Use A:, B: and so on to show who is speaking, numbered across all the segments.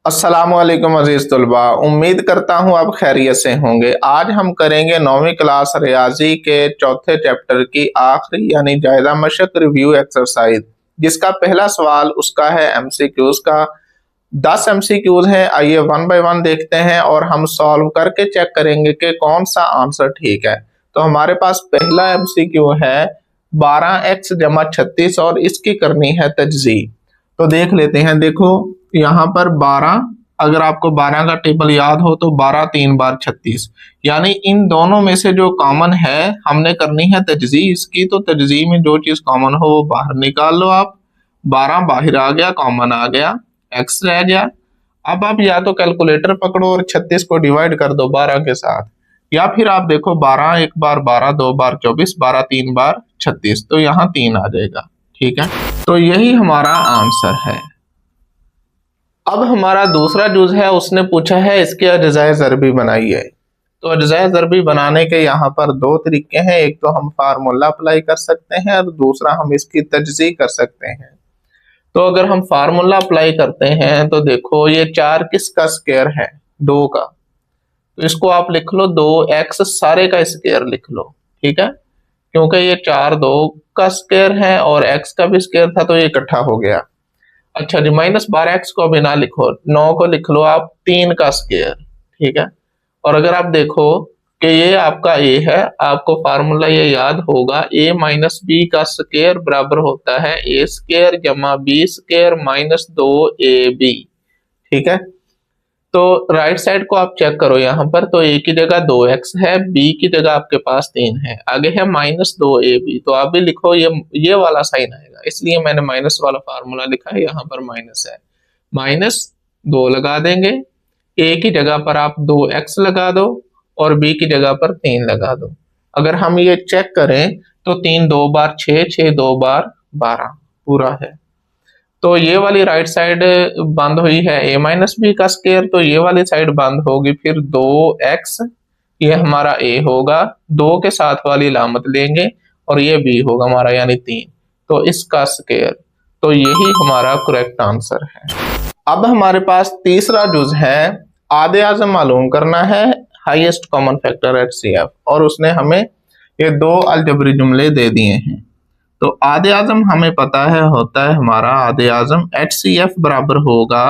A: अस्सलामुअलैकुम अजीज तलबा, उम्मीद करता हूँ आप खैरियत से होंगे। आज हम करेंगे 9वीं क्लास रियाजी के चौथे चैप्टर की आखिरी यानी जायजा मशक रिव्यू एक्सरसाइज, जिसका पहला सवाल उसका है एमसीक्यूज का। 10 एमसीक्यूज हैं। आइए वन बाय वन देखते हैं और हम सॉल्व करके चेक करेंगे कि कौन सा आंसर ठीक है। तो हमारे पास पहला एमसीक्यू है 12x जमा 36 और इसकी करनी है तजज़ी। तो देख लेते हैं। देखो यहाँ पर 12, अगर आपको 12 का टेबल याद हो तो 12 3 बार 36, यानी इन दोनों में से जो कॉमन है हमने करनी है तजज़ी इसकी। तो तजज़ी में जो चीज कॉमन हो वो बाहर निकाल लो आप। 12 बाहर आ गया, कॉमन आ गया, x रह गया। अब आप या तो कैलकुलेटर पकड़ो और 36 को डिवाइड कर दो 12 के साथ, या फिर आप देखो 12 एक बार 12, 2 बार 24, 12 3 बार 36, तो यहाँ 3 आ जाएगा। ठीक है, तो यही हमारा आंसर है। अब हमारा दूसरा जुज है, उसने पूछा है इसके अज्जाए ज़रबी बनाइए। तो अज्जाए ज़रबी बनाने के यहाँ पर दो तरीके हैं। एक तो हम फार्मूला अप्लाई कर सकते हैं और दूसरा हम इसकी तजज़ी कर सकते हैं। तो अगर हम फार्मूला अप्लाई करते हैं तो देखो ये 4 किसका स्क्वायर है? 2 का। तो इसको आप लिख लो 2x सारे का स्क्वायर लिख लो। ठीक है, क्योंकि ये 4 2 का स्क्वायर है और x का भी स्क्वायर था तो ये इकट्ठा हो गया। अच्छा जी, -12x को अभी ना लिखो, 9 को लिख लो आप 3 का स्क्वायर। ठीक है, और अगर आप देखो कि ये आपका a है, आपको फार्मूला ये याद होगा, a माइनस बी का स्क्वायर बराबर होता है a स्क्वायर जमा b स्क्वायर माइनस 2ab। ठीक है, तो राइट साइड को आप चेक करो यहाँ पर, तो a की जगह 2x है, b की जगह आपके पास 3 है, आगे है -2ab। तो आप भी लिखो ये वाला साइन आएगा, इसलिए मैंने माइनस वाला फार्मूला लिखा है, यहाँ पर माइनस है। -2 लगा देंगे, a की जगह पर आप 2x लगा दो और b की जगह पर 3 लगा दो। अगर हम ये चेक करें तो 3 2 बार 6, 6 2 बार 12 पूरा है। तो ये वाली राइट साइड बंद हुई है a माइनस बी का स्क्वायर, तो ये वाली साइड बंद होगी फिर 2x, ये हमारा a होगा, 2 के साथ वाली लामत लेंगे और ये b होगा हमारा यानी 3, तो इसका स्क्वायर। तो यही हमारा करेक्ट आंसर है। अब हमारे पास तीसरा जुज है, आधे आज़म मालूम करना है, हाईएस्ट कॉमन फैक्टर HCF, और उसने हमें ये 2 अलजबरी जुमले दे दिए हैं। तो आधे आज़म हमें पता है होता है हमारा आधे आज़म HCF बराबर होगा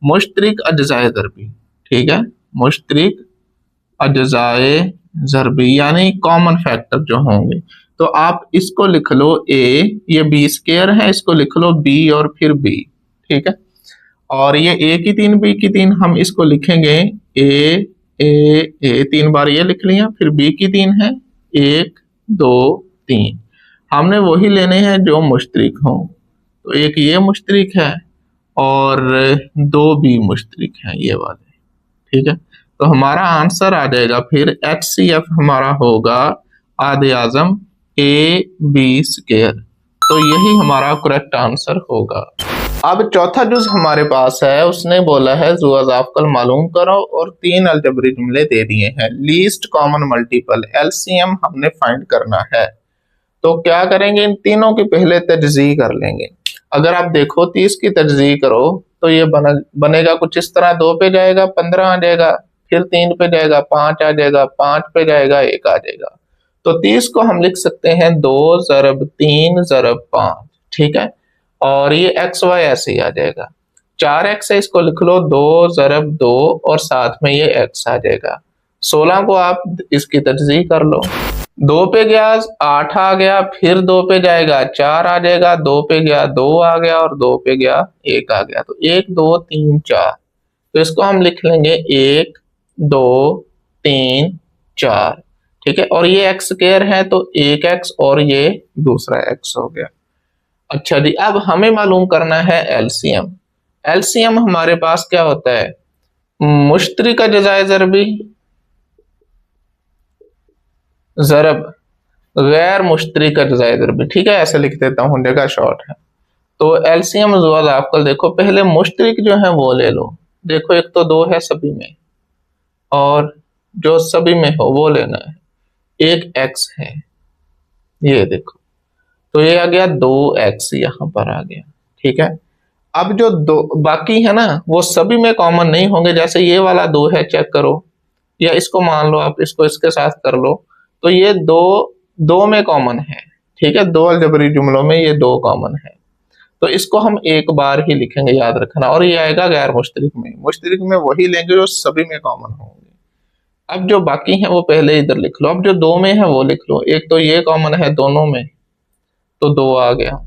A: मुश्तरिक अज्जाए ज़रबी। ठीक है, मुश्तरिक अज्जाए ज़रबी यानी कॉमन फैक्टर जो होंगे। तो आप इसको लिख लो a, ये b स्क्वायर है, इसको लिख लो b और फिर b। ठीक है, और ये a की 3 b की 3 हम इसको लिखेंगे a 3 बार ये लिख लिया, फिर b की 3 है 1 2 3, हमने वही लेने हैं जो मुश्तरिक हों। तो एक ये मुश्तरिक है और 2 भी मुश्तरिक है ये वाले। ठीक है, तो हमारा आंसर आ जाएगा फिर HCF हमारा होगा आधे आज़म AB स्क्वायर। तो यही हमारा करेक्ट आंसर होगा। अब चौथा जुज हमारे पास है, उसने बोला है ज़ुअज़ाफ़कल मालूम करो और 3 अलजबरी जुमले दे दिए हैं। लीस्ट कॉमन मल्टीपल LCM हमने फाइंड करना है। तो क्या करेंगे, इन तीनों की पहले तजज़ी कर लेंगे। अगर आप देखो 30 की तजज़ी करो तो ये बनेगा कुछ इस तरह, 2 पे जाएगा 15 आ जाएगा, फिर 3 पे जाएगा 5 आ जाएगा, 5 पे जाएगा 1 आ जाएगा। तो 30 को हम लिख सकते हैं 2 ज़रब 3 ज़रब 5। ठीक है, और ये XY ऐसे ही आ जाएगा। 4x है, इसको लिख लो 2 ज़रब 2 और साथ में ये x आ जाएगा। 16 को आप इसकी तजज़ी कर लो, 2 पे गया 8 आ गया, फिर 2 पे जाएगा 4 आ जाएगा, 2 पे गया 2 आ गया और 2 पे गया 1 आ गया। तो 1 2 3 4, तो इसको हम लिख लेंगे 1 2 3 4। ठीक है, और ये x स्क्वायर है तो 1x और ये दूसरा x हो गया। अच्छा जी, अब हमें मालूम करना है LCM। LCM हमारे पास क्या होता है, मुश्तरिक अज्जाए ज़रबी ज़रब गैर मुश्तरिक अज्जाए ज़रबी। ठीक है, ऐसे लिख देता हूँ, जगह शॉर्ट है। तो LCM ज़ुअज़ाफ़कल देखो, पहले मुश्तरिक जो है वो ले लो। देखो एक तो 2 है सभी में और जो सभी में हो वो लेना है, एक x है, ये देखो, तो ये आ गया 2x यहाँ पर आ गया। ठीक है, अब जो दो बाकी है ना वो सभी में कॉमन नहीं होंगे। जैसे ये वाला 2 है, चेक करो, या इसको मान लो आप, इसको इसके साथ कर लो, तो ये दो में कॉमन है। ठीक है, दो अलजबरी जुमलों में ये 2 कॉमन है, तो इसको हम एक बार ही लिखेंगे, याद रखना। और ये आएगा गैर मुश्तरिक में। मुश्तरिक में वही लेंगे जो सभी में कॉमन होंगे। अब जो बाकी है वो पहले इधर लिख लो। अब जो 2 में है वो लिख लो। एक तो ये कॉमन है दोनों में, तो 2 आ गया।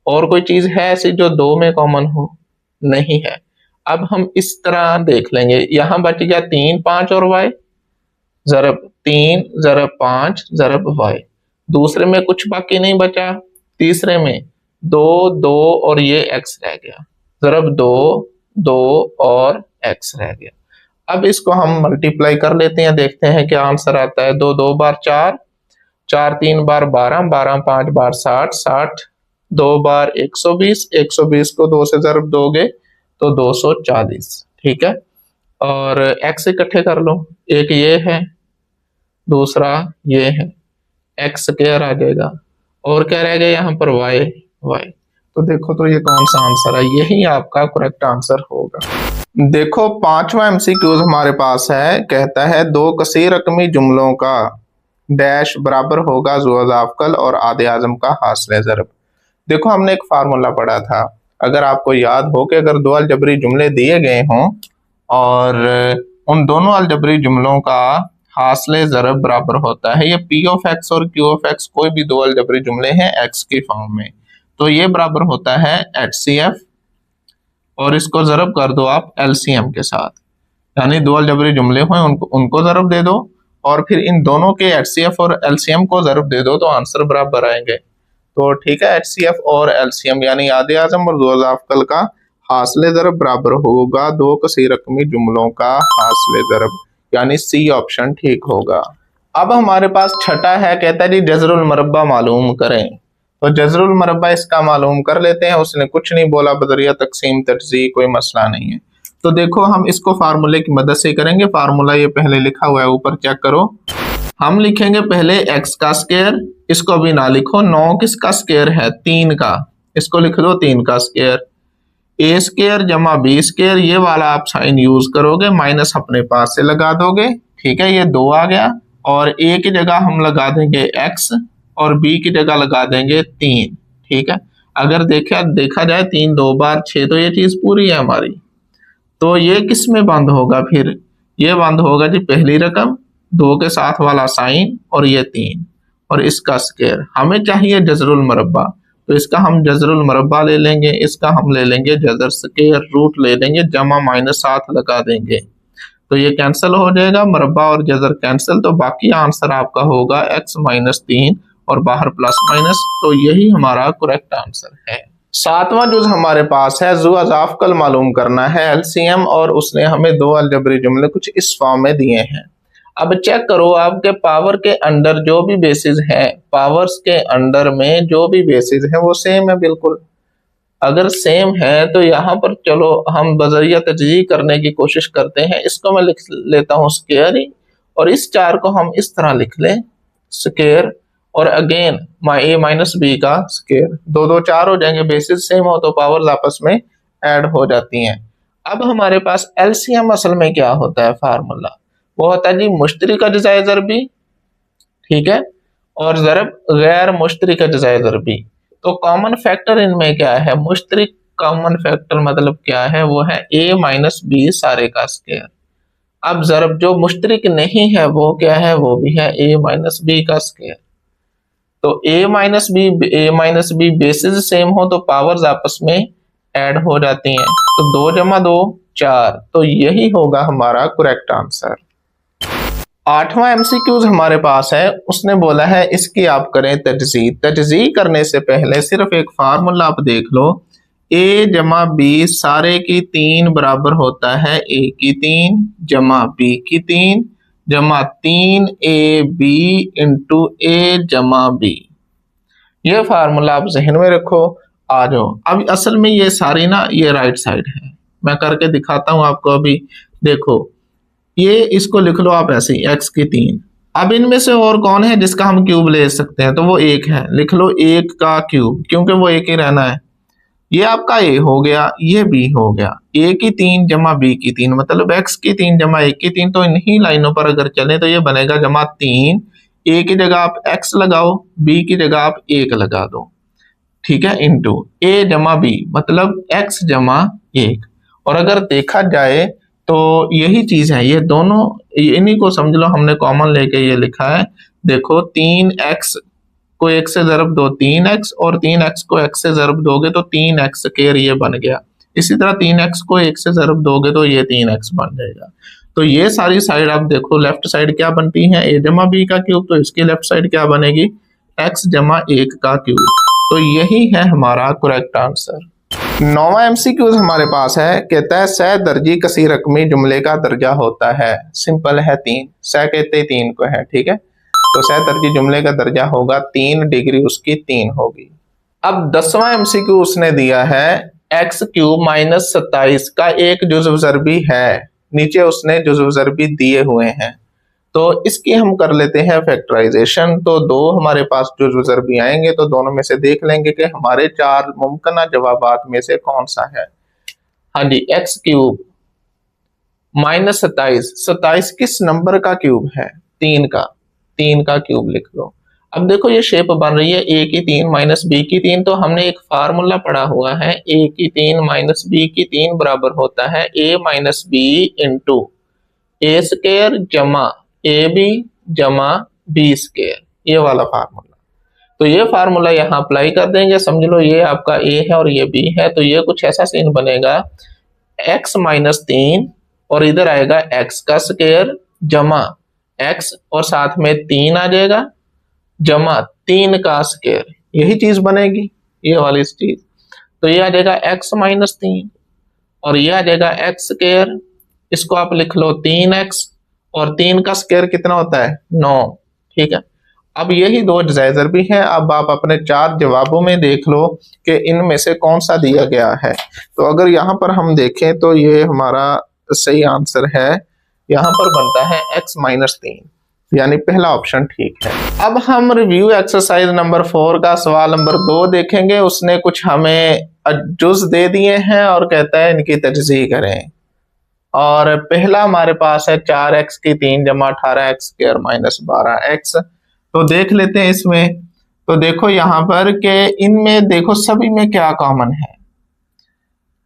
A: और कोई चीज है ऐसी जो 2 में कॉमन हो? नहीं है। अब हम इस तरह देख लेंगे, यहां बच गया 3 5 और y, जरब 3 जरब 5 जरब y। दूसरे में कुछ बाकी नहीं बचा। तीसरे में 2 2 और ये x रह गया, जरब 2 2 और x रह गया। अब इसको हम मल्टीप्लाई कर लेते हैं, देखते हैं क्या आंसर आता है। 2 2 बार 4, 4 3 बार 12, 12 5 बार 60, 60 2 बार 120, 120 को 2 से जरब दोगे तो 240। ठीक है, और x इकट्ठे कर लो। एक ये है, दूसरा ये है, x स्क्वायर आ जाएगा, और क्या रह गया यहाँ पर y। तो देखो तो ये कौन सा आंसर है? यही आपका करेक्ट आंसर होगा। देखो 5वां एमसीक्यूज हमारे पास है, कहता है 2 कसीर रकमी जुमलों का डैश बराबर होगा ज़ुअज़ाफ़कल और आदे आज़म का हासिल ज़रब। देखो हमने एक फार्मूला पढ़ा था, अगर आपको याद हो कि अगर 2 अलजबरी जुमले दिए गए हों और उन दोनों अलजबरी जुमलों का हासिल ज़रब बराबर होता है, ये पी ऑफ एक्स और क्यू ऑफ एक्स कोई भी 2 अलजबरी जुमले हैं एक्स की फॉर्म में, तो ये बराबर होता है HCF, और इसको ज़रब कर दो आप LCM के साथ। यानी 2 अलजबरी जुमले हुए उनको ज़रब दे दो, और फिर इन दोनों के HCF और LCM को ज़रब दे दो, तो आंसर बराबर आएंगे। तो ठीक है, HCF और LCM यानी आदे आज़म और ज़ुअज़ाफ़कल का हासिल ज़रब बराबर होगा 2 कसीर रकमी जुमलों का हासिल ज़रब, यानी सी ऑप्शन ठीक होगा। अब हमारे पास छठा है, कहता है जी जज़रुल मरब्बा मालूम करें। तो जज़रुल मरब्बा इसका मालूम कर लेते हैं। उसने कुछ नहीं बोला, बदरिया तकसीम तर्जी कोई मसला नहीं है। तो देखो हम इसको फार्मूले की मदद से करेंगे। फार्मूला ये पहले लिखा हुआ है, ऊपर चेक करो। हम लिखेंगे पहले x का स्क्वायर, इसको भी ना लिखो। 9 किसका स्क्वायर है? 3 का, इसको लिख दो 3 का स्क्वायर। ए स्क्वायर जमा बी स्क्वायर, ये वाला आप साइन यूज करोगे, माइनस अपने पास से लगा दोगे। ठीक है, ये 2 आ गया, और ए की जगह हम लगा देंगे x और बी की जगह लगा देंगे 3। ठीक है, अगर देखा जाए 3 2 बार 6, तो ये चीज पूरी है हमारी। तो ये किस में बंद होगा? फिर ये बंद होगा जी पहली रकम, 2 के साथ वाला साइन, और ये 3 और इसका स्क्वायर। हमें चाहिए जज़रुल मरब्बा, तो इसका हम जज़रुल मरब्बा ले लेंगे, इसका हम ले लेंगे जज़र स्क्वायर रूट ले लेंगे, जमा माइनस साथ लगा देंगे, तो ये कैंसिल हो जाएगा, मरब्बा और जज़र कैंसिल। तो बाकी आंसर आपका होगा x माइनस 3 और बाहर प्लस माइनस। तो यही हमारा करेक्ट आंसर है। 7वां जुज हमारे पास है, ज़ुअज़ाफ़कल मालूम करना है, LCM, और उसने हमें 2 अलजबरी जुमले कुछ इस फॉर्म में दिए हैं। अब चेक करो, आपके पावर के अंडर जो भी बेसिस है, पावर्स के अंडर में जो भी बेसिस है वो सेम है बिल्कुल। अगर सेम है तो यहाँ पर चलो हम बजरिया तजज़ीह करने की कोशिश करते हैं। इसको मैं लिख लेता हूँ स्क्वायर ही, और इस 4 को हम इस तरह लिख लें स्क्वायर, और अगेन ए माइनस बी का स्क्वायर। 2 2 4 हो जाएंगे, बेसिस सेम हो तो पावर्स आपस में ऐड हो जाती हैं। अब हमारे पास एलसीएम असल में क्या होता है? फार्मूला वो होता है जी मुश्तरिक अज्जाए ज़रबी, ठीक है, और ज़रब गैर मुश्तरिक अज्जाए ज़रबी। तो कॉमन फैक्टर इनमें क्या है? मुश्तरिक कॉमन फैक्टर मतलब क्या है? वो है a माइनस बी सारे का स्क्वायर। अब ज़रब जो मुश्तरिक नहीं है वो क्या है? वो भी है a माइनस बी का स्क्वायर। तो a minus B bases same हो तो पावर्स आपस में ऐड हो जाती हैं, तो 2 जमा 2 4, तो यही होगा हमारा करेक्ट आंसर। 8वां एमसीक्यूज हमारे पास है, उसने बोला है इसकी आप करें तजज़ीह। तजज़ीह करने से पहले सिर्फ एक फार्मूला आप देख लो, a जमा बी सारे की 3 बराबर होता है a की 3 जमा b की 3 जमा 3ab इंटू a जमा b। ये फार्मूला आप जहन में रखो। आ जाओ, अब असल में ये सारी ना ये राइट साइड है, मैं करके दिखाता हूं आपको। अभी देखो, ये इसको लिख लो आप ऐसे ही x की 3। अब इनमें से और कौन है जिसका हम क्यूब ले सकते हैं? तो वो 1 है, लिख लो 1 का क्यूब, क्योंकि वो 1 ही रहना है। ये आपका ए हो गया, ये बी हो गया। ए की 3 जमा बी की 3 मतलब x की 3 जमा ए की 3, तो इन्हीं लाइनों पर अगर चले तो ये बनेगा जमा 3। ए की जगह आप x लगाओ, बी की जगह आप 1 लगा दो, ठीक है, इंटू ए जमा बी मतलब x जमा 1। और अगर देखा जाए तो यही चीज है, ये दोनों इन्हीं को समझ लो हमने कॉमन लेके ये लिखा है। देखो 3x को 1 से ज़रब दो 3x, और 3x को x से ज़रब दोगे तो 3x स्क्वायर ये बन गया। इसी तरह 3x को 1 से ज़रब दोगे तो ये 3x बन जाएगा। तो ये सारी साइड आप देखो, लेफ्ट साइड क्या बनती है, a जमा बी का क्यूब, तो इसकी लेफ्ट साइड क्या बनेगी, x जमा 1 का क्यूब। तो यही है हमारा करेक्ट आंसर। 9वां एमसीक्यूज हमारे पास है, कहता है सह दर्जी कसी रकमी जुमले का दर्जा होता है। सिंपल है 3, सह कहते ही 3 को है, ठीक है। तो सह दर्जी जुमले का दर्जा होगा 3, डिग्री उसकी 3 होगी। अब 10वां एमसीक्यू उसने दिया है, एक्स क्यूब माइनस 27 का एक जुज़्व ज़रबी है। नीचे उसने जुज़्व ज़रबी दिए हुए हैं, तो इसकी हम कर लेते हैं फैक्टराइजेशन। तो दो हमारे पास जुज़्व ज़रबी आएंगे, तो दोनों में से देख लेंगे कि हमारे 4 मुमकिन जवाबात में से कौन सा है। हाँ जी, एक्स क्यूब माइनस 27 किस नंबर का क्यूब है, 3 का, 3 का क्यूब लिख लो। अब देखो ये शेप बन रही है a की 3 माइनस बी की 3, तो हमने एक फार्मूला पढ़ा हुआ है, a की 3 माइनस बी की 3 बराबर होता है a minus B into A square जमा ए बी जमा बी स्क्वायर, ये वाला फार्मूला। तो ये फार्मूला यहाँ अप्लाई कर देंगे, समझ लो ये आपका a है और ये b है, तो ये कुछ ऐसा सीन बनेगा, x माइनस 3 और इधर आएगा x का स्क्वायर जमा x और साथ में 3 आ जाएगा जमा 3 का स्क्वायर, यही चीज बनेगी, ये वाली चीज। तो ये आ जाएगा x माइनस 3 और ये आ जाएगा x स्क्वायर, इसको आप लिख लो 3x, और 3 का स्क्वायर कितना होता है 9, ठीक है। अब यही दो जायजर भी हैं। अब आप अपने 4 जवाबों में देख लो कि इनमें से कौन सा दिया गया है। तो अगर यहाँ पर हम देखें तो ये हमारा सही आंसर है, यहाँ पर बनता है x माइनस 3, यानी पहला ऑप्शन ठीक है। अब हम रिव्यू एक्सरसाइज नंबर 4 का सवाल नंबर 2 देखेंगे। उसने कुछ हमें जुज दे दिए हैं और कहता है इनकी तजज़ीह करें। और पहला हमारे पास है 4x की 3 जमा 18x स्क्वायर माइनस 12x। तो देख लेते हैं इसमें। तो देखो यहाँ पर कि इनमें देखो सभी में क्या कॉमन है,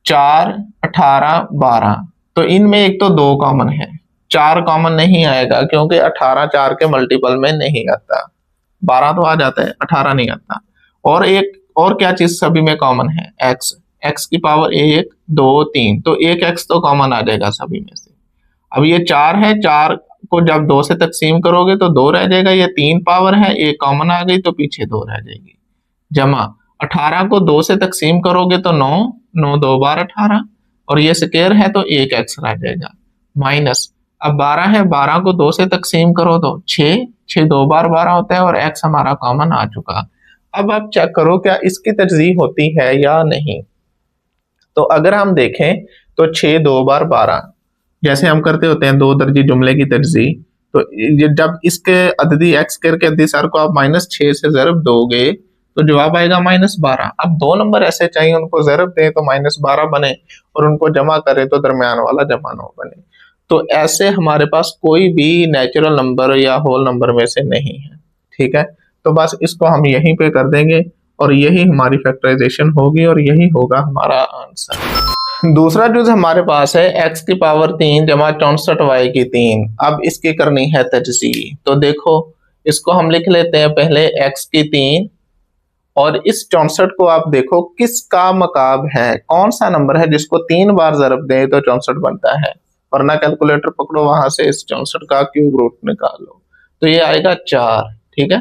A: 4, 18, 12। तो इनमें एक तो 2 कॉमन है, 4 कॉमन नहीं आएगा क्योंकि 18 4 के मल्टीपल में नहीं आता, 12 तो आ जाता है, 18 नहीं आता। और एक और क्या चीज सभी में कॉमन है, x की पावर 1 2 3, तो एक x तो कॉमन आ जाएगा सभी में से। अब ये 4 है, 4 को जब 2 से तकसीम करोगे तो 2 रह जाएगा, ये 3 पावर है, एक कॉमन आ गई तो पीछे 2 रह जाएगी, जमा 18 को 2 से तकसीम करोगे तो 9, 9 2 बार 18, और ये स्क्वायर है तो एक x रह जाएगा, माइनस अब 12 है, 12 को 2 से तकसीम करो तो 6, 6 2 बार 12 होता है और x हमारा कॉमन आ चुका। अब आप चेक करो क्या इसकी तजज़ीह होती है या नहीं। तो अगर हम देखें तो 6 2 बार 12 जैसे हम करते होते हैं 2 दर्जी जुमले की तजज़ीह, तो जब इसके अददी x करके अददी सर को आप माइनस 6 से ज़रब दोगे तो जवाब आएगा माइनस 12। अब 2 नंबर ऐसे चाहिए उनको ज़रब दें तो माइनस 12 बने, और उनको जमा करें तो दरमियान वाला जमा 9 बने। तो ऐसे हमारे पास कोई भी नेचुरल नंबर या होल नंबर में से नहीं है, ठीक है। तो बस इसको हम यहीं पे कर देंगे और यही हमारी फैक्टराइजेशन होगी और यही होगा हमारा आंसर। दूसरा जुज हमारे पास है x की पावर 3 जमा 64 y की 3। अब इसकी करनी है तजज़ीह। तो देखो इसको हम लिख लेते हैं पहले x की 3, और इस 64 को आप देखो किसका मकाब है, कौन सा नंबर है जिसको 3 बार ज़रब दें तो 64 बनता है। वरना कैलकुलेटर पकड़ो, वहां से इस 64 का क्यूब रूट निकालो, तो ये आएगा 4, ठीक है,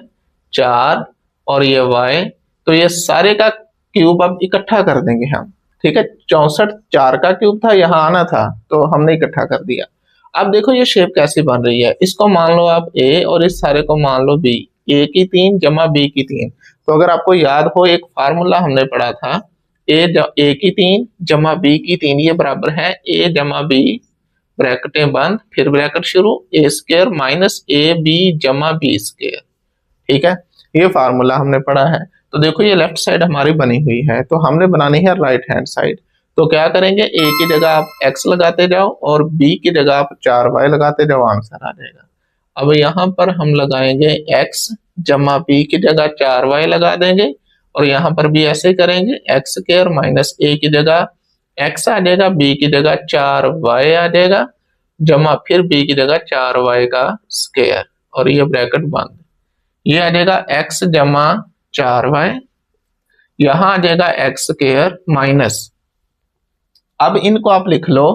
A: 4 और ये y, तो ये सारे का क्यूब अब इकट्ठा कर देंगे हम, ठीक है। 64 4 का क्यूब था, यहाँ आना था तो हमने इकट्ठा कर दिया। अब देखो ये शेप कैसी बन रही है, इसको मान लो आप a और इस सारे को मान लो b, a की 3 जमा b की 3। तो अगर आपको याद हो एक फार्मूला हमने पढ़ा था, a की 3 जमा b की 3 ये बराबर है a जमा b ब्रैकेटें बंद फिर ब्रैकेट शुरू ए स्क्वायर माइनस ए बी जमा बी स्क्वायर, ठीक है, ये फार्मूला हमने पढ़ा है। तो देखो ये लेफ्ट साइड हमारी बनी हुई है, तो हमने बनानी है राइट हैंड साइड। तो क्या करेंगे, ए की जगह आप x लगाते जाओ और b की जगह आप 4y लगाते जाओ, आंसर आ जाएगा। अब यहाँ पर हम लगाएंगे x जमा b की जगह 4y लगा देंगे, और यहाँ पर भी ऐसे करेंगे, एक्स स्क्वायर माइनस a की जगह x आ जाएगा, b की जगह 4y आ जाएगा, जमा फिर b की जगह 4y का स्क्वायर, और ये ब्रैकेट बंद। ये आ जाएगा x जमा 4y, यहाँ आ जाएगा एक्स स्क्वायर माइनस, अब इनको आप लिख लो,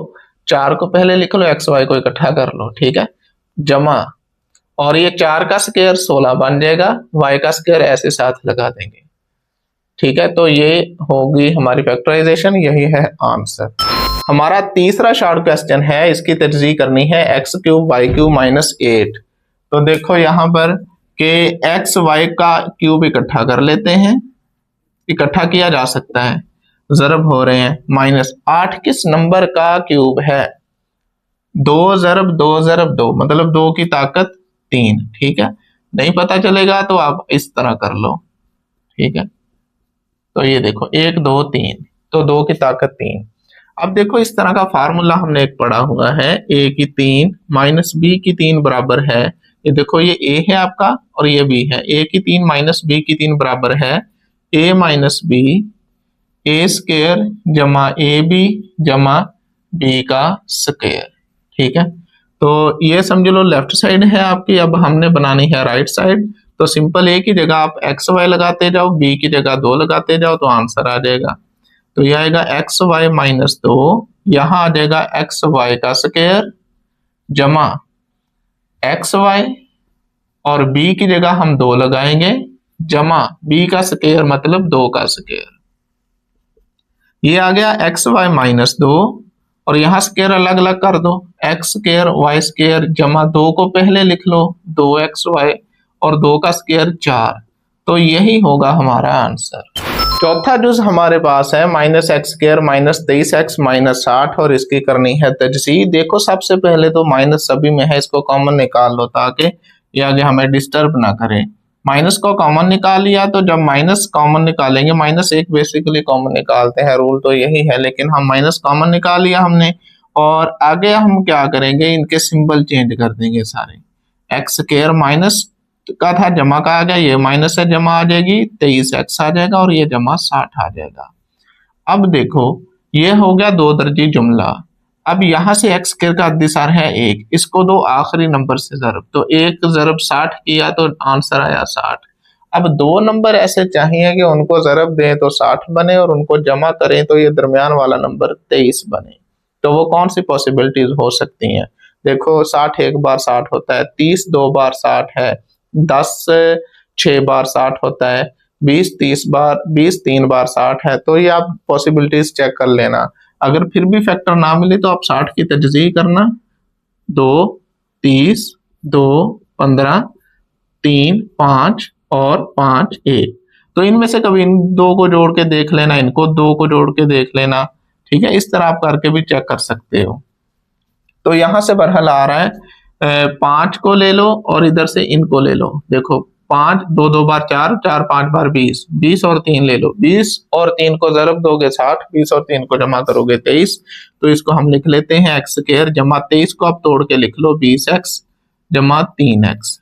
A: 4 को पहले लिख लो, एक्स वाई को इकट्ठा कर लो, ठीक है, जमा, और ये 4 का स्क्वायर 16 बन जाएगा, y का स्क्वायर ऐसे साथ लगा देंगे, ठीक है। तो ये होगी हमारी फैक्टराइजेशन, यही है आंसर। हमारा तीसरा शॉर्ट क्वेश्चन है, इसकी तरजीह करनी है X cube Y cube minus 8। तो देखो यहाँ पर के एक्स वाई का क्यूब इकट्ठा कर लेते हैं, इकट्ठा किया जा सकता है, जरब हो रहे हैं, माइनस 8 किस नंबर का क्यूब है, 2 जरब 2 जरब 2 मतलब 2 की ताकत 3, ठीक है। नहीं पता चलेगा तो आप इस तरह कर लो, ठीक है। तो ये देखो 1 2 3, तो 2 की ताकत 3। अब देखो इस तरह का फार्मूला हमने एक पढ़ा हुआ है, a की 3 माइनस b की 3 बराबर है, ये देखो ये a है आपका और ये b है, a की 3 माइनस b की 3 बराबर है a minus b, A square जमा ए बी जमा बी का स्क्वायर, ठीक है। तो ये समझ लो लेफ्ट साइड है आपकी, अब हमने बनानी है राइट साइड। तो सिंपल ए की जगह आप एक्स वाई लगाते जाओ, बी की जगह 2 लगाते जाओ, तो आंसर आ जाएगा। तो यह आएगा एक्स वाई माइनस 2, यहाँ आ जाएगा एक्स वाई का स्क्वायर जमा एक्स वाई, और बी की जगह हम 2 लगाएंगे, जमा बी का स्क्वायर मतलब 2 का स्क्वायर। ये आ गया एक्स वाई माइनस 2, और यहाँ स्क्वायर अलग अलग कर दो, एक्स स्क्वायर वाई स्क्वायर जमा 2 को पहले लिख लो 2xy, और 2 का स्क्वायर 4। तो यही होगा हमारा आंसर। चौथा जुज हमारे पास है minus x square minus 23x minus 60, और इसकी करनी है तजसीह। देखो सबसे पहले तो माइनस सभी में है, इसको कॉमन निकाल लो ताकि ये आगे हमें डिस्टर्ब ना करे। माइनस को कॉमन निकाल लिया, तो जब माइनस कॉमन निकालेंगे, माइनस एक बेसिकली कॉमन निकालते हैं, रूल तो यही है, लेकिन हम माइनस कॉमन निकाल लिया हमने, और आगे हम क्या करेंगे, इनके सिंबल चेंज कर देंगे सारे। एक्स स्क्वायर माइनस का था, जमा का आ गया, ये माइनस है, जमा आ जाएगी 23x आ जाएगा, और ये जमा 60 आ जाएगा। अब देखो ये हो गया 2 दर्जी जुमला। अब यहां से एक्स स्क्वायर का अद्दिसार है 1, इसको दो आखिरी नंबर से जरब, तो 1 जरब 60 किया तो आंसर आया 60। अब 2 नंबर ऐसे चाहिए कि उनको जरब दें तो 60 बने, और उनको जमा करें तो ये दरमियान वाला नंबर 23 बने। तो वो कौन सी पॉसिबिलिटीज हो सकती हैं, देखो 60 एक बार 60 होता है, 30 2 बार 60 है, 10 6 बार 60 होता है, 20 3 बार 60 है। तो ये आप पॉसिबिलिटीज चेक कर लेना। अगर फिर भी फैक्टर ना मिले तो आप 60 की तजज़ीह करना, 2 30 2 15 3 5 और 5 1। तो इनमें से कभी इन 2 को जोड़ के देख लेना, इनको 2 को जोड़ के देख लेना, ठीक है। इस तरह आप करके भी चेक कर सकते हो। तो यहां से बरहल आ रहा है 5 को ले लो और इधर से इनको ले लो, देखो 5 2 2 बार 4 4 5 बार 20 20 और 3 ले लो, 20 और 3 को जरब दोगे 60, 20 और 3 को जमा करोगे 23। तो इसको हम लिख लेते हैं एक्स स्क्वायर जमा 23 को आप तोड़ के लिख लो 20x जमा 3x,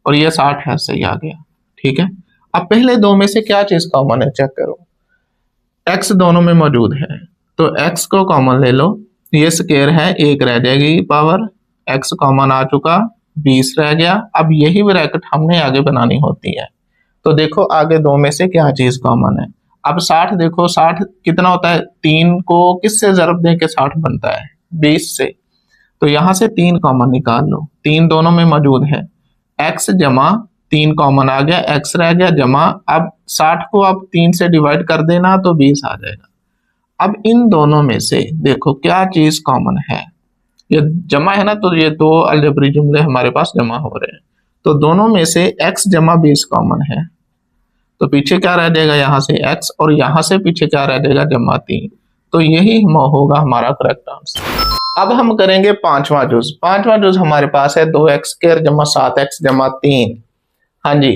A: और ये 60 है, सही आ गया, ठीक है। अब पहले 2 में से क्या चीज कॉमन है चेक करो, x दोनों में मौजूद है, तो x को कॉमन ले लो, ये स्क्वायर है 1 रह जाएगी पावर, x कॉमन आ चुका 20 रह गया। अब यही ब्रैकेट हमने आगे बनानी होती है। तो देखो आगे 2 में से क्या चीज कॉमन है। अब 60 देखो, 60 कितना होता है, 3 को किससे जरब दे के 60 बनता है, 20 से। तो यहां से 3 कॉमन निकाल लो, 3 दोनों में मौजूद है, x जमा 3 कॉमन आ गया, x रह गया जमा, अब 60 को आप 3 से डिवाइड कर देना तो 20 आ जाएगा। अब इन दोनों में से देखो क्या चीज कॉमन है, ये जमा है ना, तो ये 2 अलजेब्रिक जुमले हमारे पास जमा हो रहे हैं। तो दोनों में से x जमा 20 कॉमन है, तो पीछे क्या रह जाएगा, यहाँ से x, और यहाँ से पीछे क्या रह जाएगा, जमा 3। तो यही होगा हमारा करेक्ट आंसर। अब हम करेंगे पांचवा जुज। पांचवा जुज हमारे पास है 2x स्क्वायर जमा 7x जमा 3। हाँ जी,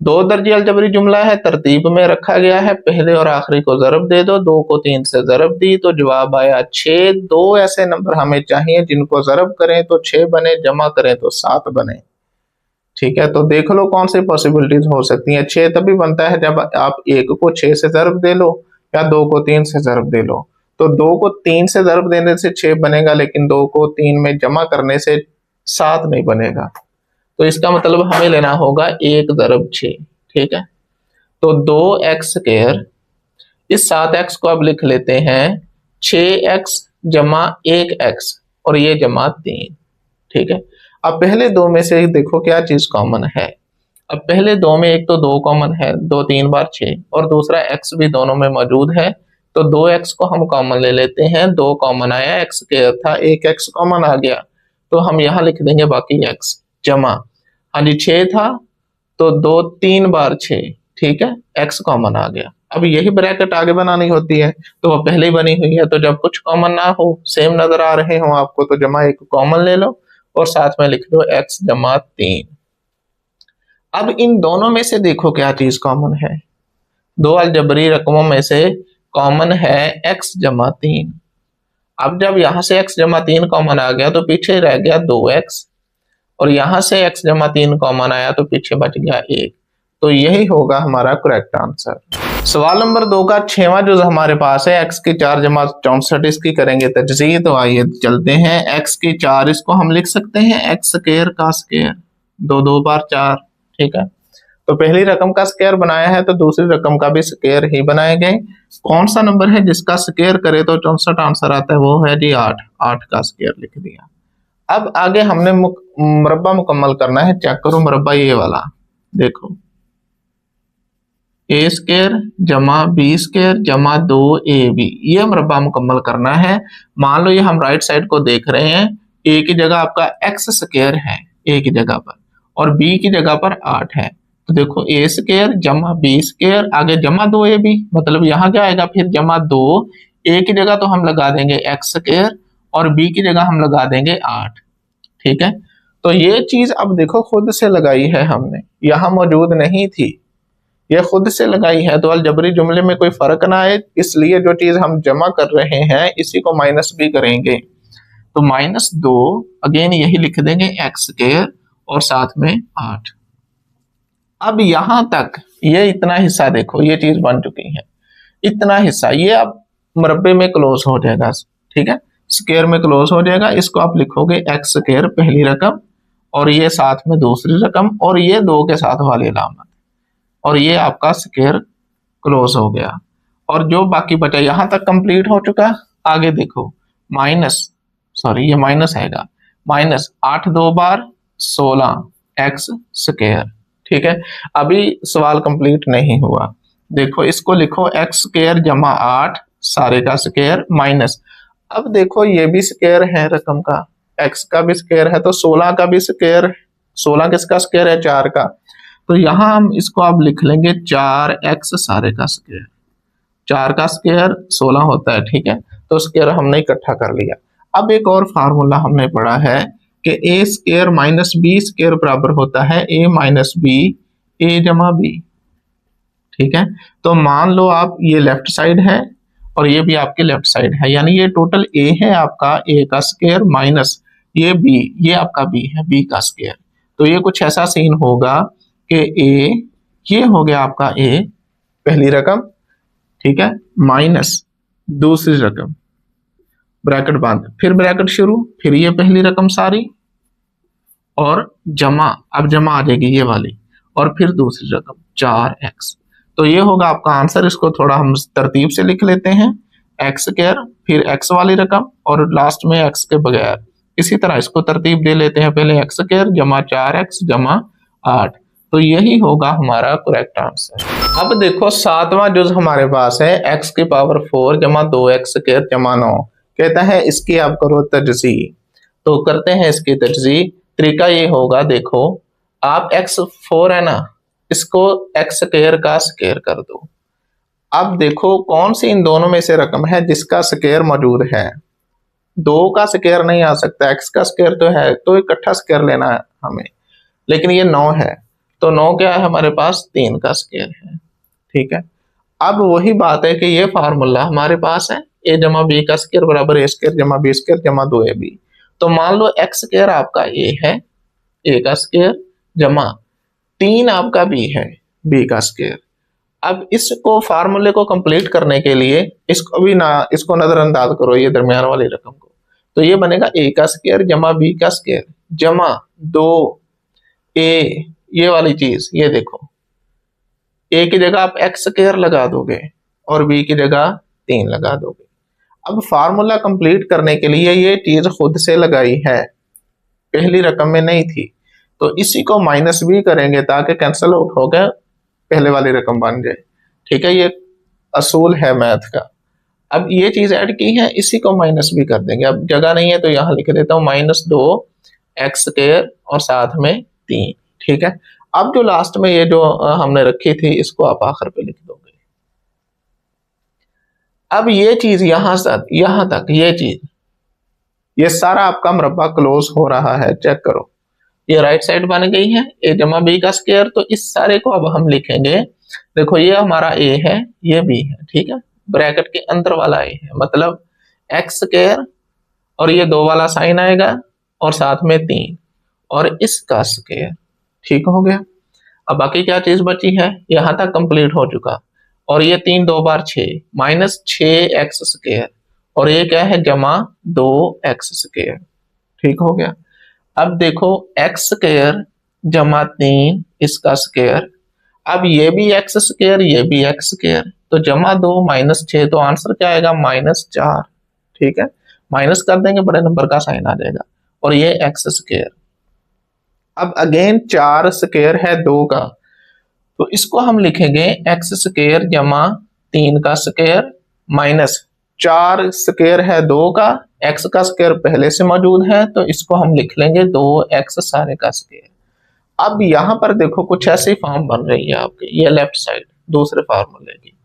A: दो दर्जी अलजबरी जुमला है, तरतीब में रखा गया है, पहले और आखिरी को ज़रब दे दो, 2 को 3 से ज़रब दी तो जवाब आया 6। दो ऐसे नंबर हमें चाहिए जिनको ज़रब करें तो 6 बने, जमा करें तो 7 बने। ठीक है, तो देख लो कौन सी पॉसिबिलिटीज हो सकती हैं। 6 तभी बनता है जब आप 1 को 6 से ज़रब दे लो या 2 को 3 से ज़रब दे लो। तो 2 को 3 से ज़रब देने से 6 बनेगा, लेकिन 2 को 3 में जमा करने से 7 नहीं बनेगा। तो इसका मतलब हमें लेना होगा 1 ज़रब 6। ठीक है, तो 2x², इस 7x को अब लिख लेते हैं 6x जमा 1x और ये जमा 3। ठीक है, अब पहले दो में से देखो क्या चीज कॉमन है। अब पहले दो में एक तो 2 कॉमन है, 2 3 बार 6, और दूसरा x भी दोनों में मौजूद है। तो 2x को हम कॉमन ले लेते हैं, 2 कॉमन आया, x² था, 1x कॉमन आ गया, तो हम यहाँ लिख देंगे बाकी x जमा, हाँ जी 6 था तो 2 3 बार 6, ठीक है, x कॉमन आ गया। अब यही ब्रैकेट आगे बनानी होती है, तो वो पहले ही बनी हुई है, तो जब कुछ कॉमन ना हो, सेम नजर आ रहे हो आपको, तो जमा 1 कॉमन ले लो और साथ में लिख दो x जमा 3। अब इन दोनों में से देखो क्या चीज कॉमन है। दो अलजबरी रकमों में से कॉमन है x जमा 3। अब जब यहां से x जमा 3 कॉमन आ गया तो पीछे रह गया 2x, और यहां से x जमा 3 कॉमन आया तो पीछे बच गया 1। तो यही होगा हमारा करेक्ट आंसर। सवाल नंबर 2 का 6वां जो हमारे पास है, x की 4 जमा 64, इसकी करेंगे तजज़ीह। तो आइए चलते हैं। x की 4 इसको हम लिख सकते हैं x² का स्क्वायर, 2 2 बार 4। ठीक है, तो पहली रकम का स्क्वायर बनाया है तो दूसरी रकम का भी स्क्वायर ही बनाएंगे। कौन सा नंबर है जिसका स्क्वायर करे तो 64 आंसर आता है, वो है जी 8। 8 का स्क्वायर लिख दिया। अब आगे हमने मुरब्बा मुकम्मल करना है। चेक करो मुरब्बा ये वाला, देखो a² जमा b² जमा 2ab, ये मुरब्बा मुकम्मल करना है। मान लो ये हम राइट साइड को देख रहे हैं, a की जगह आपका x² है a की जगह पर, और b की जगह पर 8 है। तो देखो a² जमा b², आगे जमा 2ab, मतलब यहाँ क्या आएगा फिर जमा 2। a की जगह तो हम लगा देंगे x² और b की जगह हम लगा देंगे 8। ठीक है, तो ये चीज अब देखो खुद से लगाई है हमने, यहाँ मौजूद नहीं थी, ये खुद से लगाई है। तो अलजबरी जुमले में कोई फर्क ना आए, इसलिए जो चीज हम जमा कर रहे हैं इसी को माइनस भी करेंगे। तो -2, अगेन यही लिख देंगे x² और साथ में 8। अब यहां तक ये इतना हिस्सा देखो, ये चीज बन चुकी है। इतना हिस्सा ये अब मुरब्बे में क्लोज हो जाएगा। ठीक है, स्क्वायर में क्लोज हो जाएगा। इसको आप लिखोगे x² पहली रकम, और ये साथ में दूसरी रकम, और ये 2 के साथ वाली अलामत, और ये आपका स्क्वायर क्लोज हो गया। और जो बाकी बचा यहां तक कंप्लीट हो चुका। आगे देखो ये माइनस आएगा, -8 2 बार 16 x²। ठीक है, अभी सवाल कंप्लीट नहीं हुआ। देखो इसको लिखो x² जमा 8 सारे का स्क्वायर माइनस, अब देखो ये भी स्क्वायर है रकम का, x का भी स्क्वायर है तो 16 का भी स्क्वायर। 16 किसका स्क्वायर है? 4 का। तो यहां हम इसको अब लिख लेंगे 4x सारे का स्क्वायर। 4 का स्क्वायर 16 होता है। ठीक है, तो स्क्वायर हमने इकट्ठा कर लिया। अब एक और फार्मूला हमने पढ़ा है कि a² माइनस b² बराबर होता है a माइनस बी a जमा b। ठीक है, तो मान लो आप ये लेफ्ट साइड है और ये भी आपके लेफ्ट साइड है, यानी ये टोटल a है आपका a का स्क्वायर माइनस ये b, ये आपका b है b का स्क्वायर। तो ये कुछ ऐसा सीन होगा कि a ये हो गया आपका a पहली रकम, ठीक है, माइनस दूसरी रकम, ब्रैकेट बंद, फिर ब्रैकेट शुरू, फिर ये पहली रकम सारी और जमा, अब जमा आ जाएगी ये वाली, और फिर दूसरी रकम 4x। तो ये होगा आपका आंसर। इसको थोड़ा हम तरतीब से लिख लेते हैं, x², फिर x वाली रकम और लास्ट में x के बगैर। इसी तरह इसको तरतीब दे लेते हैं, पहले x² जमा 4x जमा 8। तो यही होगा हमारा करेक्ट आंसर। अब देखो 7वां जुज हमारे पास है, x की पावर 4 जमा 2x² जमा 9। कहता है इसकी आप करो तजज़ीह। तो करते हैं इसकी तजज़ीह। तरीका ये होगा, देखो आप x4 है ना, इसको x² का स्क्वायर कर दो। अब देखो कौन सी इन दोनों में से रकम है जिसका स्क्वायर मौजूद है। 2 का स्क्वायर नहीं आ सकता, x का स्क्वायर तो है, तो इकट्ठा स्क्वायर लेना है हमें, लेकिन ये 9 है। तो 9 क्या है हमारे पास, 3 का स्क्वायर है। ठीक है, अब वही बात है कि ये फार्मूला हमारे पास है a जमा बी का स्क्वायर बराबर a स्क्वायर जमा बी स्क्वायर जमा 2ab। तो मान लो x स्क्वायर आपका a है, a का स्क्वायर, जमा 3 आपका b है, b का स्क्वायर। अब इसको फार्मूले को कंप्लीट करने के लिए इसको नजरअंदाज करो, ये दरमियान वाली रकम को। तो ये बनेगा a का स्क्वायर जमा b का स्क्वायर जमा 2a, ये वाली चीज, ये देखो a की जगह आप x स्क्वायर लगा दोगे और b की जगह 3 लगा दोगे। अब फार्मूला कंप्लीट करने के लिए ये चीज खुद से लगाई है, पहली रकम में नहीं थी, तो इसी को माइनस भी करेंगे ताकि कैंसिल आउट हो गए पहले वाली रकम बन जाए। ठीक है, ये असूल है मैथ का। अब ये चीज ऐड की है, इसी को माइनस भी कर देंगे। अब जगह नहीं है तो यहां लिख देता हूं -2x स्क्वायर और साथ में 3। ठीक है, अब जो लास्ट में ये जो हमने रखी थी इसको आप आखिर पे लिख दोगे। अब ये चीज यहां तक ये चीज, ये सारा आपका मरब्बा क्लोज हो रहा है, चेक करो। ये राइट साइड बन गई है a जमा बी का स्क्वायर। तो इस सारे को अब हम लिखेंगे, देखो ये हमारा a है, ये b है। ठीक है, ब्रैकेट के अंदर वाला a है, मतलब x स्क्वायर और ये 2 वाला साइन आएगा और साथ में 3 और इसका स्क्वायर। ठीक हो गया। अब बाकी क्या चीज बची है, यहां तक कंप्लीट हो चुका। और ये 3 2 बार 6 -6x स्क्वायर और ये क्या है, जमा 2x स्क्वायर। ठीक हो गया। अब देखो x स्क्वायर जमा 3 इसका स्क्वायर, अब ये भी x स्क्वायर ये भी x स्क्वायर, तो जमा 2 -6, तो आंसर क्या आएगा, -4। ठीक है, माइनस कर देंगे, बड़े नंबर का साइन आ जाएगा। और ये x स्क्वायर, अब अगेन 4 स्क्वायर है 2 का, तो इसको हम लिखेंगे x स्क्वायर जमा 3 का स्क्वायर माइनस 4 स्क्वायर है 2 का, x का स्क्वायर पहले से मौजूद है तो इसको हम लिख लेंगे 2x सारे का स्क्वायर। अब यहां पर देखो कुछ ऐसी फॉर्म बन रही है आपकी, ये लेफ्ट साइड दूसरे फार्मूले की,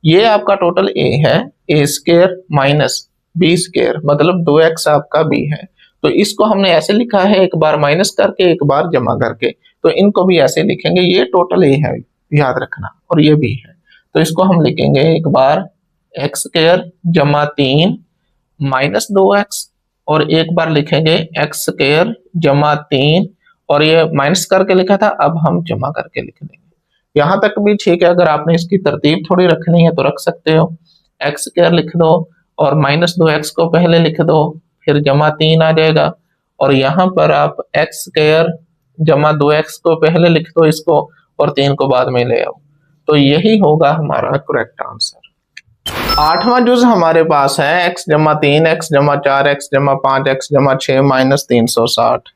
A: ये आपका टोटल a है, a square minus b square मतलब 2x आपका b है। तो इसको हमने ऐसे लिखा है, एक बार माइनस करके एक बार जमा करके, तो इनको भी ऐसे लिखेंगे। ये टोटल a है, याद रखना, और ये b है, तो इसको हम लिखेंगे एक बार x स्क्वायर जमा 3 -2x और एक बार लिखेंगे x स्क्वायर जमा 3 और ये माइनस करके लिखा था, अब हम जमा करके लिख देंगे। यहां तक भी ठीक है, अगर आपने इसकी तरतीब थोड़ी रखनी है तो रख सकते हो। x स्क्वायर लिख दो और -2x को पहले लिख दो, फिर जमा 3 आ जाएगा, और यहाँ पर आप x स्क्वायर जमा 2x को पहले लिख दो इसको, और 3 को बाद में ले आओ। तो यही होगा हमारा करेक्ट आंसर। 8वां जुज हमारे पास है x जमा 3 x जमा 4 x जमा 5 x जमा 6 -360।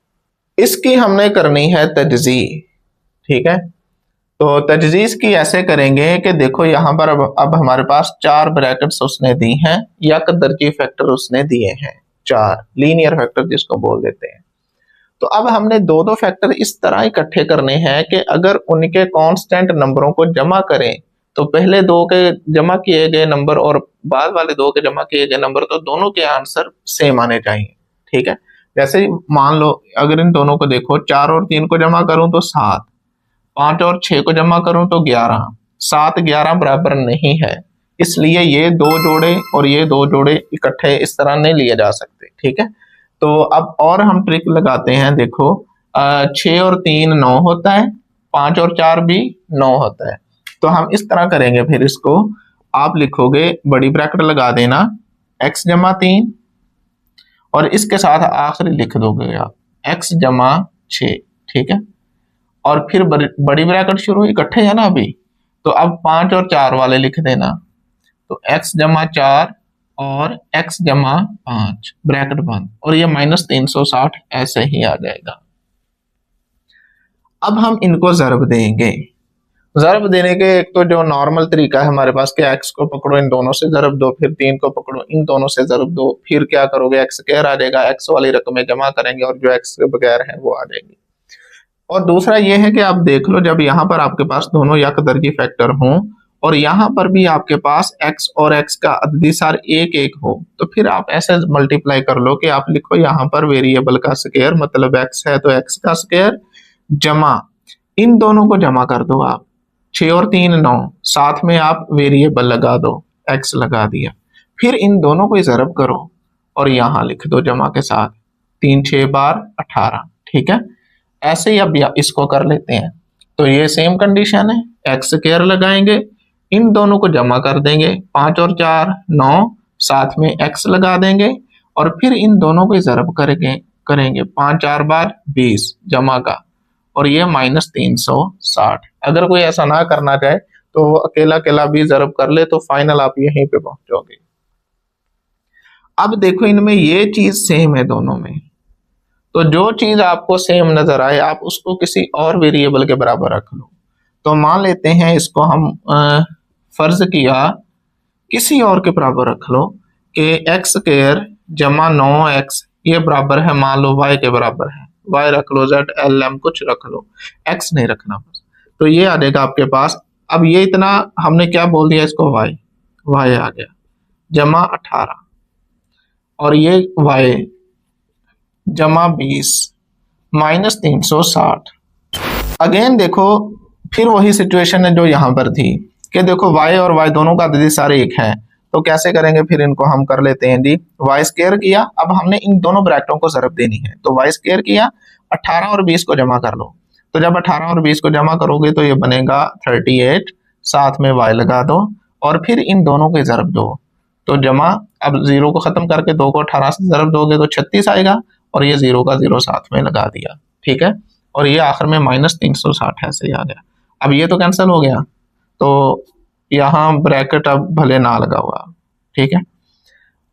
A: इसकी हमने करनी है तजज़ी। ठीक है, तो तजज़ीज़ की ऐसे करेंगे कि देखो यहाँ पर अब हमारे पास 4 ब्रैकेट्स उसने दी हैं, या दर्जी फैक्टर उसने दिए हैं 4, लीनियर फैक्टर जिसको बोल देते हैं। तो अब हमने 2 फैक्टर इस तरह इकट्ठे करने हैं कि अगर उनके कांस्टेंट नंबरों को जमा करें तो पहले 2 के जमा किए गए नंबर और बाद वाले 2 के जमा किए गए नंबर, तो दोनों के आंसर सेम आने चाहिए। ठीक है, जैसे मान लो अगर इन दोनों को देखो, 4 और 3 को जमा करूं तो 7, 5 और 6 को जमा करूं तो 11, 7 11 बराबर नहीं है, इसलिए ये 2 जोड़े और ये 2 जोड़े इकट्ठे इस तरह नहीं लिए जा सकते। ठीक है, तो अब और हम ट्रिक लगाते हैं। देखो 6 और 3 9 होता है, 5 और 4 भी 9 होता है, तो हम इस तरह करेंगे। फिर इसको आप लिखोगे, बड़ी ब्रैकेट लगा देना x जमा 3 और इसके साथ आखिरी लिख दोगे आप x जमा 6। ठीक है, और फिर बड़ी ब्रैकेट शुरू, इकट्ठे है ना अभी, तो अब 5 और 4 वाले लिख देना, तो x जमा 4 और x जमा 5 ब्रैकेट बंद, और ये -360 ऐसे ही आ जाएगा। अब हम इनको ज़रब देंगे। ज़रब देने के एक तो जो नॉर्मल तरीका है हमारे पास कि x को पकड़ो इन दोनों से ज़रब दो, फिर 3 को पकड़ो इन दोनों से ज़रब दो, फिर क्या करोगे, x स्क्वायर आ जाएगा, x वाली रकमें जमा करेंगे और जो x के बगैर है वो आ जाएगी। और दूसरा ये है कि आप देख लो, जब यहाँ पर आपके पास दोनों यकदर्जी फैक्टर हों और यहाँ पर भी आपके पास x और x का अददी सार 1 1 हो, तो फिर आप ऐसे मल्टीप्लाई कर लो कि आप लिखो यहाँ पर वेरिएबल का स्क्वायर मतलब x है तो x का स्क्वायर जमा इन दोनों को जमा कर दो आप, 6 और 3 9, साथ में आप वेरिएबल लगा दो, x लगा दिया, फिर इन दोनों को ज़रब करो और यहाँ लिख दो जमा के साथ, 3 6 बार 18। ठीक है, ऐसे ही अब इसको कर लेते हैं। तो ये सेम कंडीशन है, एक्स स्क्वायर लगाएंगे, इन दोनों को जमा कर देंगे, 5 और 4 9, साथ में x लगा देंगे और फिर इन दोनों को ज़रब करेंगे 5 4 बार 20 जमा का, और ये -360। अगर कोई ऐसा ना करना चाहे तो वो अकेला अकेला भी ज़रब कर ले, तो फाइनल आप यहीं पे पहुंचोगे। अब देखो इनमें ये चीज सेम है दोनों में, तो जो चीज आपको सेम नजर आए आप उसको किसी और वेरिएबल के बराबर रख लो। तो मान लेते हैं इसको हम फर्ज किया किसी और के बराबर रख लो कि एक्स स्क्वायर जमा 9x ये बराबर है, मान लो y के बराबर है, y रख लो, z l m कुछ रख लो, x नहीं रखना बस। तो ये आ जाएगा आपके पास। अब ये इतना हमने क्या बोल दिया इसको, y आ गया जमा 18 और ये y जमा 20 -360। अगेन देखो फिर वही सिचुएशन है जो यहाँ पर थी कि देखो y और y दोनों का अददी सारे एक है, तो कैसे करेंगे, फिर इनको हम कर लेते हैं जी, y स्क्वायर किया, अब हमने इन दोनों ब्रैकेटों को ज़रब देनी है, तो y स्क्वायर किया, 18 और 20 को जमा कर लो, तो जब 18 और 20 को जमा करोगे तो ये बनेगा 38, साथ में y लगा दो और फिर इन दोनों को ज़रब दो, तो जमा, अब 0 को खत्म करके 2 को 18 से ज़रब दोगे तो 36 आएगा और ये 0 का 0 साथ में लगा दिया। ठीक है, और ये आखिर में -360 ऐसे ही आ गया। अब ये तो कैंसिल हो गया, तो यहाँ ब्रैकेट अब भले ना लगा हुआ। ठीक है,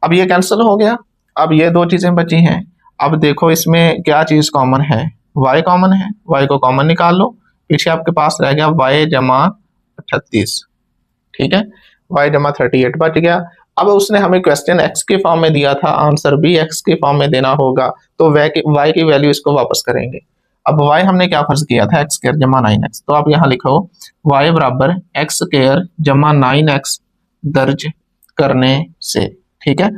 A: अब ये कैंसिल हो गया, अब ये दो चीजें बची हैं। अब देखो इसमें क्या चीज कॉमन है, y कॉमन है, y को कॉमन निकाल लो, पीछे आपके पास रह गया y जमा 38। ठीक है, y जमा 38 बच गया। अब उसने हमें क्वेश्चन x के फॉर्म में दिया था, आंसर भी x के फॉर्म में देना होगा, तो y की वैल्यू इसको वापस करेंगे। अब y हमने क्या फर्ज किया था, x स्क्वायर जमा 9x, तो आप यहाँ लिखो y बराबर x स्क्वायर जमा 9x दर्ज करने से। ठीक है,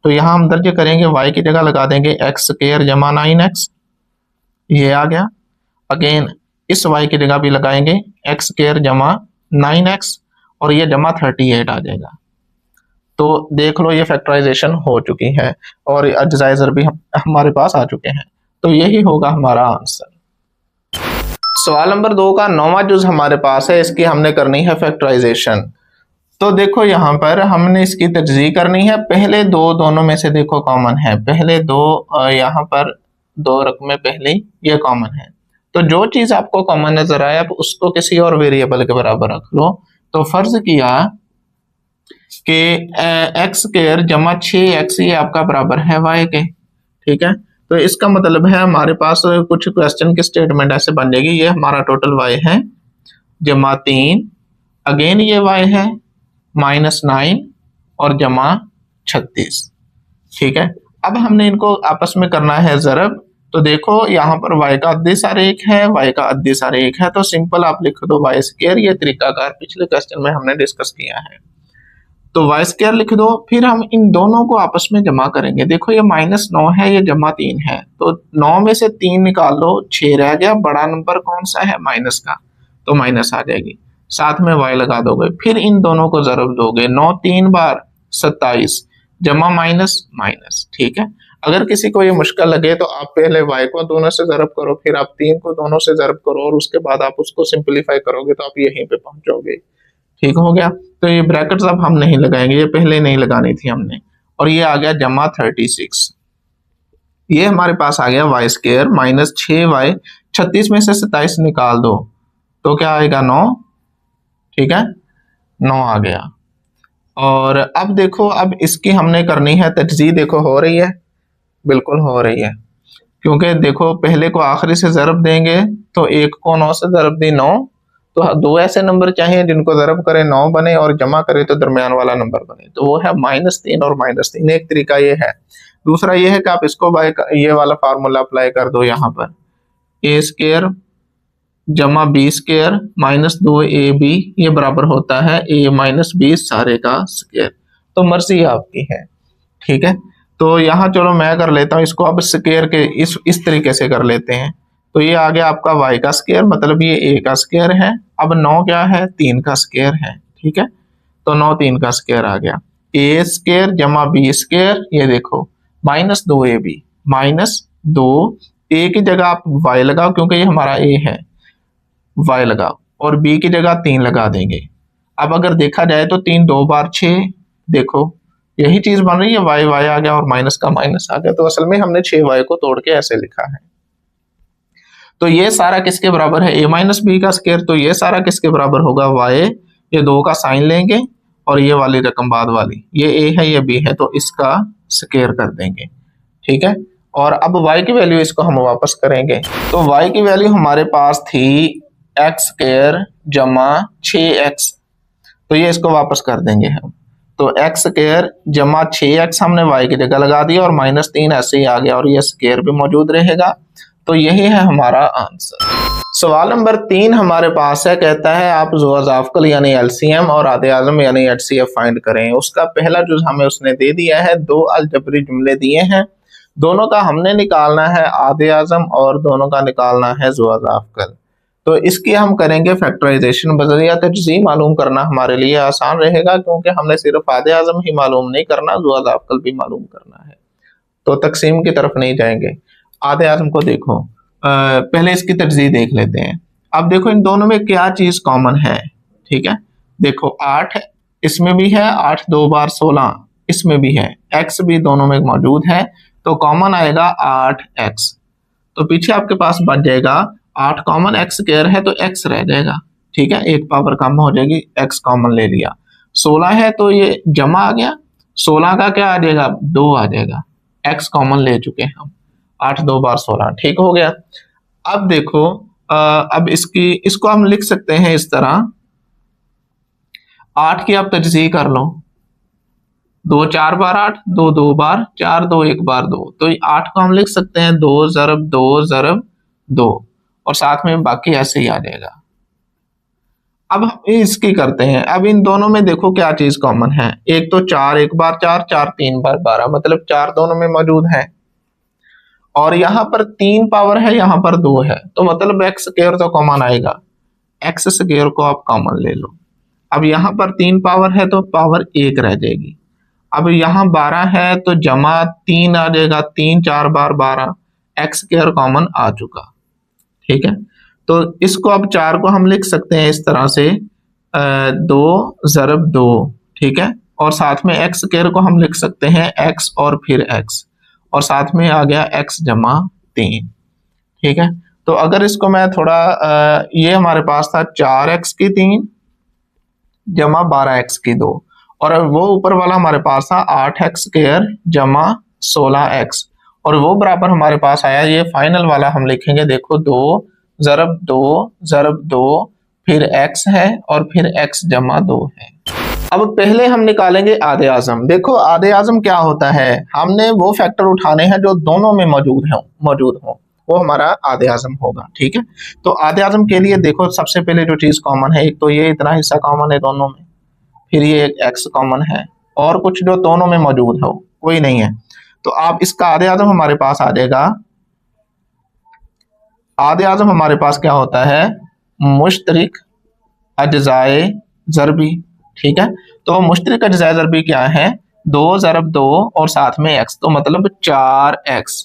A: तो यहाँ हम दर्ज करेंगे, y की जगह लगा देंगे x स्क्वायर जमा 9x, ये आ गया। अगेन इस y की जगह भी लगाएंगे x स्क्वायर जमा 9x और ये जमा 38 आ जाएगा। तो देख लो ये फैक्टराइजेशन हो चुकी है और एडजाइजर भी हमारे पास आ चुके हैं, तो यही होगा हमारा आंसर। सवाल नंबर 2 का 9वां जुज हमारे पास है, इसकी हमने करनी है फैक्टराइजेशन। तो देखो यहाँ पर हमने इसकी तजज़ीह करनी है, पहले दो दोनों में से देखो कॉमन है, पहले दो यहाँ पर 2 रकमें पहले ये कॉमन है, तो जो चीज आपको कॉमन नजर आए आप उसको किसी और वेरिएबल के बराबर रख लो। तो फर्ज किया कि एक्स स्क्वायर जमा 6x ये आपका बराबर है y के। ठीक है, तो इसका मतलब है हमारे पास कुछ क्वेश्चन की स्टेटमेंट ऐसे बन जाएगी, ये हमारा टोटल y है जमा 3, अगेन ये y है -9 और जमा 36। ठीक है, अब हमने इनको आपस में करना है ज़रब, तो देखो यहाँ पर y का अद्दी सारे एक है, y का अद्दी सारे एक है, तो सिंपल आप लिख दो y स्क्वायर, ये तरीकाकार पिछले क्वेश्चन में हमने डिस्कस किया है, तो y स्क्वायर लिख दो। फिर हम इन दोनों को आपस में जमा करेंगे, देखो ये -9 है, ये जमा 3 है, तो 9 में से 3 निकाल लो, 6 रह गया, बड़ा नंबर कौन सा है, माइनस का, तो माइनस आ जाएगी, साथ में y लगा दोगे, फिर इन दोनों को ज़रब दोगे, 9 3 बार 27 जमा माइनस। ठीक है, अगर किसी को ये मुश्किल लगे तो आप पहले y को दोनों से ज़रब करो, फिर आप 3 को दोनों से ज़रब करो और उसके बाद आप उसको सिंपलीफाई करोगे तो आप यहीं पे पहुंचोगे। ठीक हो गया, तो ये ब्रैकेट्स अब हम नहीं लगाएंगे, ये पहले नहीं लगानी थी हमने, और ये आ गया जमा 36, ये हमारे पास आ गया y स्क्वायर -6y, 36 में से 27 निकाल दो तो क्या आएगा 9। ठीक है, 9 आ गया। और अब देखो अब इसकी हमने करनी है तजज़ीह, देखो हो रही है, बिल्कुल हो रही है, क्योंकि देखो पहले को आखिरी से ज़रब देंगे तो एक को 9 से ज़रब दी 9, तो 2 ऐसे नंबर चाहिए जिनको ज़रब करे 9 बने और जमा करे तो दरमियान वाला नंबर बने, तो वो है -3 और -3, एक तरीका ये है। दूसरा ये है कि आप इसको ये वाला फार्मूला अप्लाई कर दो, यहाँ पर a स्क्वायर जमा b स्क्वायर -2ab ये बराबर होता है a -b सारे का स्क्वायर, तो मर्जी आपकी है। ठीक है, तो यहाँ चलो मैं कर लेता हूँ इसको, अब स्क्वायर के इस तरीके से कर लेते हैं, तो ये आ गया आपका y का स्क्वायर, मतलब ये a का स्क्वायर है। अब 9 क्या है, 3 का स्क्वायर है, ठीक है। तो 9 3 का स्क्वायर आ गया, a स्क्वायर जमा b स्क्वायर, ये देखो -2ab, -2 a की जगह आप y लगाओ क्योंकि ये हमारा a है, y लगाओ, और b की जगह 3 लगा देंगे। अब अगर देखा जाए तो 3 2 बार 6, देखो यही चीज बन रही है, y y आ गया और माइनस का माइनस आ गया। तो असल में हमने 6y को तोड़ के ऐसे लिखा है। तो ये सारा किसके बराबर है, a माइनस बी का स्क्वायर। तो ये सारा किसके बराबर होगा, y, ये 2 का साइन लेंगे और ये वाली रकम बाद वाली, ये a है ये b है, तो इसका स्क्वायर कर देंगे, ठीक है। और अब y की वैल्यू इसको हम वापस करेंगे। तो y की वैल्यू हमारे पास थी x स्क्वायर जमा 6x, तो ये इसको वापस कर देंगे हम। तो x स्क्वायर जमा 6x हमने y की जगह लगा दिया और -3 ऐसे ही आ गया और ये स्क्वायर भी मौजूद रहेगा। तो यही है हमारा आंसर। सवाल नंबर 3 हमारे पास है, कहता है आप ज़ुअज़ाफ़कल यानी एलसीएम और आधे आज़म यानी एचसीएफ फाइंड करें। उसका पहला जुज़ हमें उसने दे दिया है, 2 अलजबरी जुमले दिए हैं, दोनों का हमने निकालना है आधे आज़म और दोनों का निकालना है ज़ुअज़ाफ़कल। तो इसकी हम करेंगे फैक्टराइजेशन, बजरिया तजज़ी मालूम करना हमारे लिए आसान रहेगा क्योंकि हमने सिर्फ आधे आज़म ही मालूम नहीं करना, ज़ुअज़ाफ़कल भी मालूम करना है। तो तकसीम की तरफ नहीं जाएंगे। आधे आज़म को देखो, पहले इसकी तजज़ी देख लेते हैं। अब देखो इन दोनों में क्या चीज कॉमन है, ठीक है। देखो 8 इसमें भी है, 8 2 बार 16 इसमें भी है, x भी दोनों में मौजूद है, तो कॉमन आएगा 8x। तो पीछे आपके पास बच जाएगा 8 कॉमन, x स्क्वायर है तो x रह जाएगा, ठीक है, एक पावर कम हो जाएगी, x कॉमन ले लिया। 16 है तो ये जमा आ गया, 16 का क्या आ जाएगा, 2 आ जाएगा, x कॉमन ले चुके हैं हम, 8 2 बार 16, ठीक हो गया। अब देखो अब इसको हम लिख सकते हैं इस तरह, 8 की आप तजज़ी कर लो, 2 4 बार 8, 2 2 बार 4, 2 1 बार 2, तो 8 को हम लिख सकते हैं 2 ज़रब 2 ज़रब 2, और साथ में बाकी ऐसे ही आ जाएगा। अब हम इसकी करते हैं, अब इन दोनों में देखो क्या चीज कॉमन है, एक तो 4 1 बार 4, 4 3 बार 12, मतलब 4 दोनों में मौजूद है, और यहाँ पर 3 पावर है, यहाँ पर 2 है, तो मतलब x स्क्वायर तो कॉमन आएगा, x स्क्वायर को आप कॉमन ले लो। अब यहाँ पर 3 पावर है तो पावर 1 रह जाएगी। अब यहाँ 12 है तो जमा 3 आ जाएगा, 3 4 बार 12, x स्क्वायर कॉमन आ चुका, ठीक है। तो इसको अब 4 को हम लिख सकते हैं इस तरह से 2 ज़रब 2, ठीक है, और साथ में x स्क्वायर को हम लिख सकते हैं x और फिर x, और साथ में आ गया x जमा 3, ठीक है। तो अगर इसको मैं थोड़ा ये हमारे पास था 4x की 3 जमा 12x की 2, और वो ऊपर वाला हमारे पास था 8x स्क्वायर जमा 16x, और वो बराबर हमारे पास आया, ये फाइनल वाला हम लिखेंगे, देखो 2 ज़रब 2 ज़रब 2 फिर x है और फिर x जमा 2 है। अब पहले हम निकालेंगे आधे आज़म। देखो आधे आज़म क्या होता है, हमने वो फैक्टर उठाने हैं जो दोनों में मौजूद हो, वो हमारा आधे आज़म होगा, ठीक है। तो आधे आज़म के लिए देखो सबसे पहले जो चीज कॉमन है, एक तो ये इतना हिस्सा कॉमन है दोनों में, फिर ये एक x कॉमन है, और कुछ जो दोनों में मौजूद हो कोई नहीं है। तो आप इसका आधे आज़म हमारे पास आ जाएगा, आधे आज़म हमारे पास क्या होता है, मुश्तरिक अज्जाए ज़रबी, ठीक है। तो मुश्तरिक अज्जाए ज़रबी क्या है, 2 ज़रब 2 और साथ में x, तो मतलब 4x,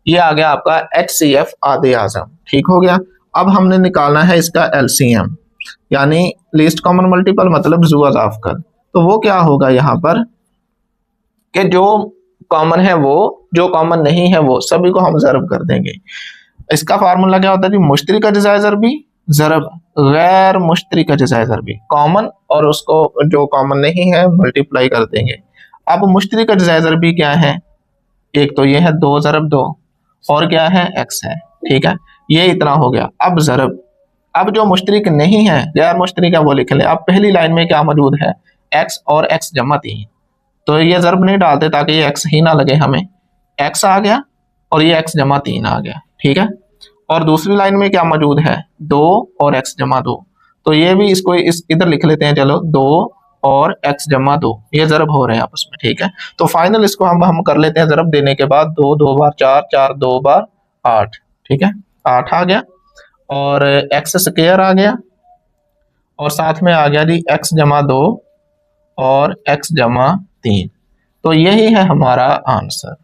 A: ये आ गया आपका HCF आधे आज़म, ठीक हो गया। अब हमने निकालना है इसका LCM यानी लीस्ट कॉमन मल्टीपल, मतलब ज़ुअज़ाफ़कल। तो वो क्या होगा यहाँ पर कि जो कॉमन है वो, जो कॉमन नहीं है वो, सभी को हम ज़रब कर देंगे। इसका फार्मूला क्या होता है जी, मुश्तरिक अज्जाए ज़रबी ज़रब गैर मुश्तरिक अज्जाए ज़रबी, कॉमन और उसको जो कॉमन नहीं है मल्टीप्लाई कर देंगे। अब मुश्तरिक अज्जाए ज़रबी क्या है, एक तो ये है 2 ज़रब 2 और क्या है x है, ठीक है, ये इतना हो गया। अब ज़रब, अब जो मुश्तरिक नहीं है गैर मुश्तरिक है वो लिख ले। अब पहली लाइन में क्या मौजूद है, x और x जमा 3, तो ये ज़रब नहीं डालते ताकि ये x ही ना लगे हमें, x आ गया और ये x जमा 3 आ गया, ठीक है। और दूसरी लाइन में क्या मौजूद है, 2 और x जमा 2, तो ये भी इसको इधर लिख लेते हैं, चलो 2 और x जमा 2, ये ज़रब हो रहे हैं आपस में, ठीक है। तो फाइनल इसको हम कर लेते हैं ज़रब देने के बाद, 2 2 बार 4, 4 2 बार 8, ठीक है। 8 आ गया, और एक्स स्क्वायर आ गया, और साथ में आ गया जी x जमा 2 और x जमा 3। तो यही है हमारा आंसर।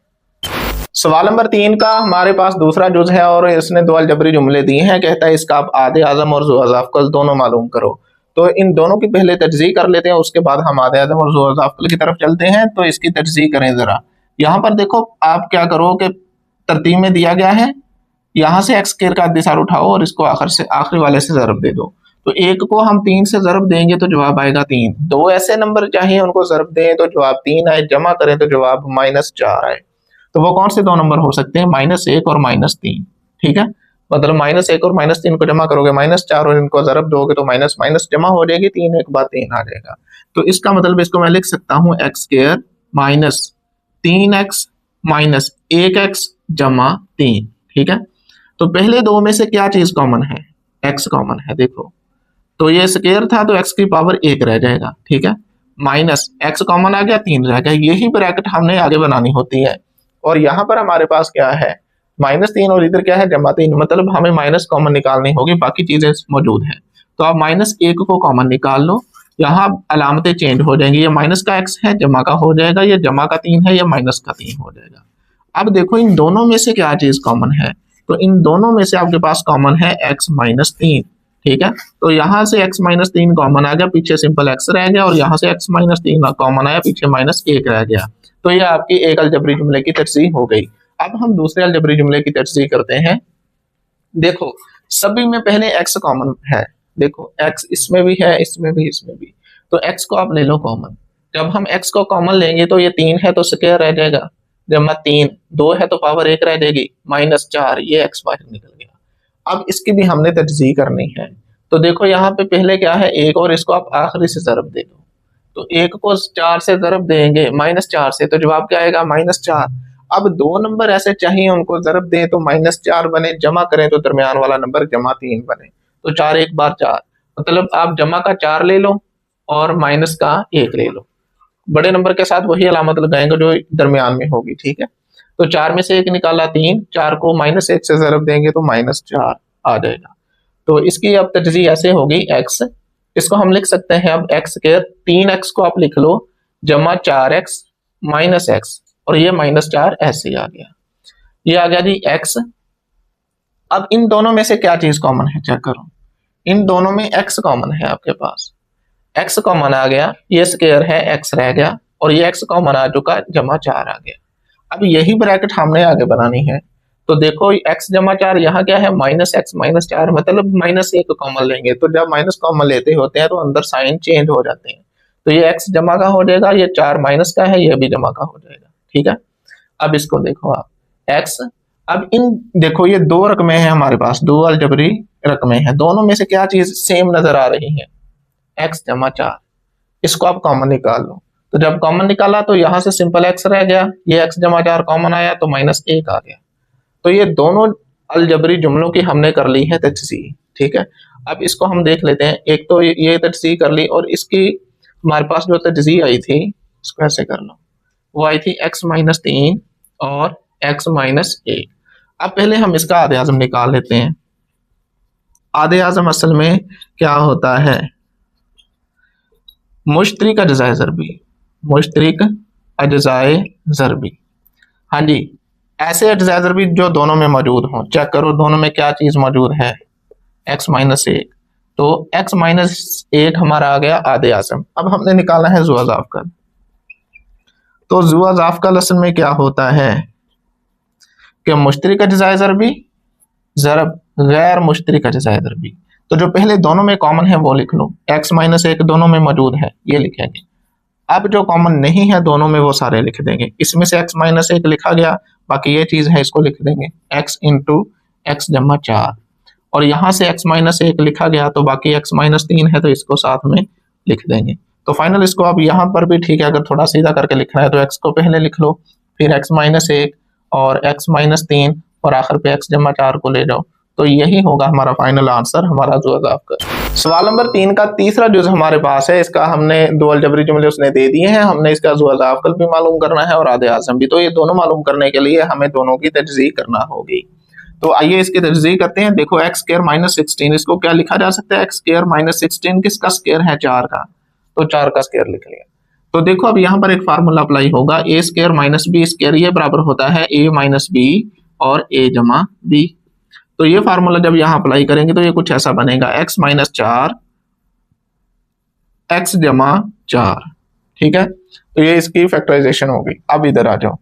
A: सवाल नंबर 3 का हमारे पास दूसरा जुज है और इसने दो अलजबरी जुमले दिए हैं। कहता है इसका आप आधे आजम और ज़ुअज़ाफ़कल दोनों मालूम करो। तो इन दोनों की पहले तजज़ीह कर लेते हैं, उसके बाद हम आधे आजम और ज़ुअज़ाफ़कल की तरफ चलते हैं। तो इसकी तजज़ीह करें जरा। यहाँ पर देखो आप क्या करो कि तरतीब में दिया गया है, यहाँ से एक्स स्क्वायर का अद्दिसार उठाओ और इसको आखिरी वाले से ज़रब दे दो। तो एक को हम 3 से ज़रब देंगे तो जवाब आएगा 3। दो ऐसे नंबर चाहिए उनको ज़रब दें तो जवाब 3 आए, जमा करें तो जवाब -4 आए। तो वो कौन से दो नंबर हो सकते हैं? -1 और -3। ठीक है, मतलब -1 और -3 को जमा करोगे -4 और इनको ज़रब दोगे तो माइनस माइनस जमा हो जाएगी, 3 एक बार 3 आ जाएगा। तो इसका मतलब इसको मैं लिख सकता हूँ x square minus 3x minus 1x जमा 3। ठीक है, तो पहले दो में से क्या चीज कॉमन है? x कॉमन है। देखो तो ये स्क्वायर था तो x की पावर 1 रह जाएगा। ठीक है, माइनस x कॉमन आ गया, 3 रह गया। यही ब्रैकेट हमने आगे बनानी होती है। और यहाँ पर हमारे पास क्या है? -3 और इधर क्या है? जमा 3। मतलब हमें माइनस कॉमन निकालनी होगी, बाकी चीजें मौजूद है। तो आप -1 को कॉमन निकाल लो, यहाँ अलामतें चेंज हो जाएंगी। ये माइनस का x है, जमा का हो जाएगा। ये जमा का 3 है, ये माइनस का 3 हो जाएगा। अब देखो इन दोनों में से क्या चीज कॉमन है? तो इन दोनों में से आपके पास कॉमन है x -3। ठीक है, तो यहाँ से x -3 कॉमन आ गया, पीछे सिंपल x रह गया, और यहाँ से x -3 कॉमन आया, पीछे -1 रह गया। तो ये आपकी एक अलजबरी जुमले की तजज़ीह हो गई। अब हम दूसरे अलजबरी जुमले की तजज़ीह करते हैं। देखो सभी में पहले x कॉमन है। देखो x इसमें भी है, इसमें भी, इसमें भी। तो x को आप ले लो कॉमन। जब हम x को कॉमन लेंगे तो ये 3 है तो स्क्वायर रह जाएगा, जमा 3, 2 है तो पावर 1 रह जाएगी, -4, ये x बाहर निकल गया। अब इसकी भी हमने तजज़ीह करनी है। तो देखो यहाँ पे पहले क्या है? 1, और इसको आप आखिरी से ज़रब दे दो। तो 1 को 4 से ज़रब देंगे, -4 से, तो जवाब क्या आएगा? -4। अब दो नंबर ऐसे चाहिए उनको ज़रब दें तो -4 बने, जमा करें तो दरमियान वाला नंबर जमा 3 बने। तो 4 एक बार 4, मतलब आप जमा का 4 ले लो और माइनस का 1 ले लो। बड़े नंबर के साथ वही अलामत लगाएंगे जो दरमियान में होगी। ठीक है, तो 4 में से 1 निकाला 3, 4 को -1 से ज़रब देंगे तो -4 आ जाएगा। तो इसकी अब तजज़ीह ऐसे होगी x, इसको हम लिख सकते हैं अब x स्क्वायर, 3x को आप लिख लो, जमा 4x माइनस x, और ये -4 ऐसे ही आ गया। ये आ गया जी x। अब इन दोनों में से क्या चीज कॉमन है? चेक करो, इन दोनों में x कॉमन है। आपके पास x कॉमन आ गया, ये स्क्वायर है, x रह गया, और ये x कॉमन आ चुका, जमा 4 आ गया। अब यही ब्रैकेट हमने आगे बनानी है। तो देखो x जमा 4, यहाँ क्या है? -x -4, मतलब -1 कॉमन लेंगे। तो जब माइनस कॉमन लेते होते हैं तो अंदर साइन चेंज हो जाते हैं। तो ये x जमा का हो जाएगा, ये 4 माइनस का है, ये भी जमा का हो जाएगा। ठीक है, अब इसको देखो आप x। अब इन देखो ये दो रकमें हैं हमारे पास, दो अलजबरी रकमें हैं, दोनों में से क्या चीज सेम नजर आ रही है? x जमा 4। इसको आप कॉमन निकाल लो। तो जब कॉमन निकाला तो यहाँ से सिंपल x रह गया, ये x जमा 4 कॉमन आया तो -1 आ गया। तो ये दोनों अलजबरी जुमलों की हमने कर ली है तजज़ीह। ठीक है, अब इसको हम देख लेते हैं। एक तो ये तजज़ीह कर ली, और इसकी हमारे पास जो तजज़ीह आई थी इसको ऐसे कर लो, वो आई थी x -3 और x -1। अब पहले हम इसका आधे आज़म निकाल लेते हैं। आधे आज़म असल में क्या होता है? मुश्तरिक अज्जाए ज़रबी, मुश्तरिक अज्जाए ज़रबी। हाँ जी, ऐसे अज्जाए ज़रबी जो दोनों में मौजूद हों। चेक करो दोनों में क्या चीज मौजूद है? x -1। तो x -1 हमारा आ गया आधे आज़म। अब हमने निकालना है ज़ुअज़ाफ़कल। तो ज़ुअज़ाफ़कल असल में क्या होता है कि मुश्तरिक अज्जाए ज़रबी ज़रब गैर मुश्तरिक अज्जाए ज़रबी। तो जो पहले दोनों में कॉमन है वो लिख लो, x -1 दोनों में मौजूद है, ये लिखेंगे। अब जो कॉमन नहीं है दोनों में वो सारे लिख देंगे। इसमें से x -1 लिखा गया, बाकी ये चीज है इसको लिख देंगे x इंटू x जमा 4, और यहाँ से x -1 लिखा गया तो बाकी x -3 है तो इसको साथ में लिख देंगे। तो फाइनल इसको अब यहाँ पर भी ठीक है, अगर थोड़ा सीधा करके लिखना है तो x को पहले लिख लो, फिर x -1 और x -3 और आखिर पे x जमा 4 को ले जाओ। तो यही होगा हमारा फाइनल आंसर, हमारा ज़ुअज़ाफ़कल। सवाल नंबर 3 का तीसरा जुज हमारे पास है। इसका हमने दो अलजबरी जुमले उसने दे दिए हैं, हमने इसका ज़ुअज़ाफ़कल भी मालूम करना है और आधे आज़म भी। तो ये दोनों मालूम करने के लिए हमें दोनों की तजज़ीह करना होगी। तो आइए इसकी तजज़ीह करते हैं। देखो एक्स स्क्वायर माइनस 16, इसको क्या लिखा जा सकता है? एक्स स्क्वायर माइनस 16 किसका स्क्वायर है? 4 का, तो 4 का स्क्वायर लिख लिया। तो देखो अब यहाँ पर एक फार्मूला अप्लाई होगा, ए स्क्वायर माइनस बी स्क्वायर, ये बराबर होता है ए माइनस बी और ए जमा बी। तो ये फार्मूला जब यहाँ अप्लाई करेंगे तो ये कुछ ऐसा बनेगा, एक्स माइनस 4 एक्स जमा 4, ठीक है। तो ये इसकी फैक्टराइजेशन होगी। अब इधर आ जाओ,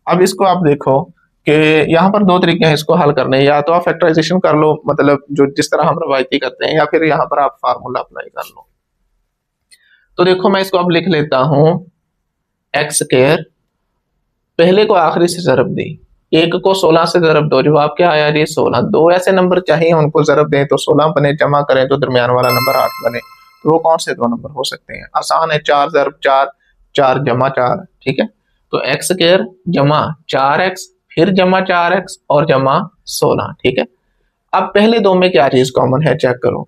A: अब इसको आप देखो कि यहाँ पर दो तरीके हैं इसको हल करने, या तो आप फैक्टराइजेशन कर लो, मतलब जो जिस तरह हम रवायती करते हैं, या फिर यहाँ पर आप फार्मूला अप्लाई कर लो। तो देखो मैं इसको अब लिख लेता हूं, एक्स स्क्वायर, पहले को आखिरी से ज़रब दी, एक को 16 से ज़रब दो, जवाब क्या आया जी? 16। दो ऐसे नंबर चाहिए उनको ज़रब दें तो 16 बने, जमा करें तो दरमियान वाला नंबर 8 बने। तो वो कौन से दो नंबर हो सकते हैं? आसान है, 4 ज़रब 4, 4 जमा 4, ठीक है। तो एक्स स्क्वायर जमा 4x, फिर जमा 4x और जमा 16, ठीक है। अब पहले दो में क्या चीज कॉमन है? चेक करो,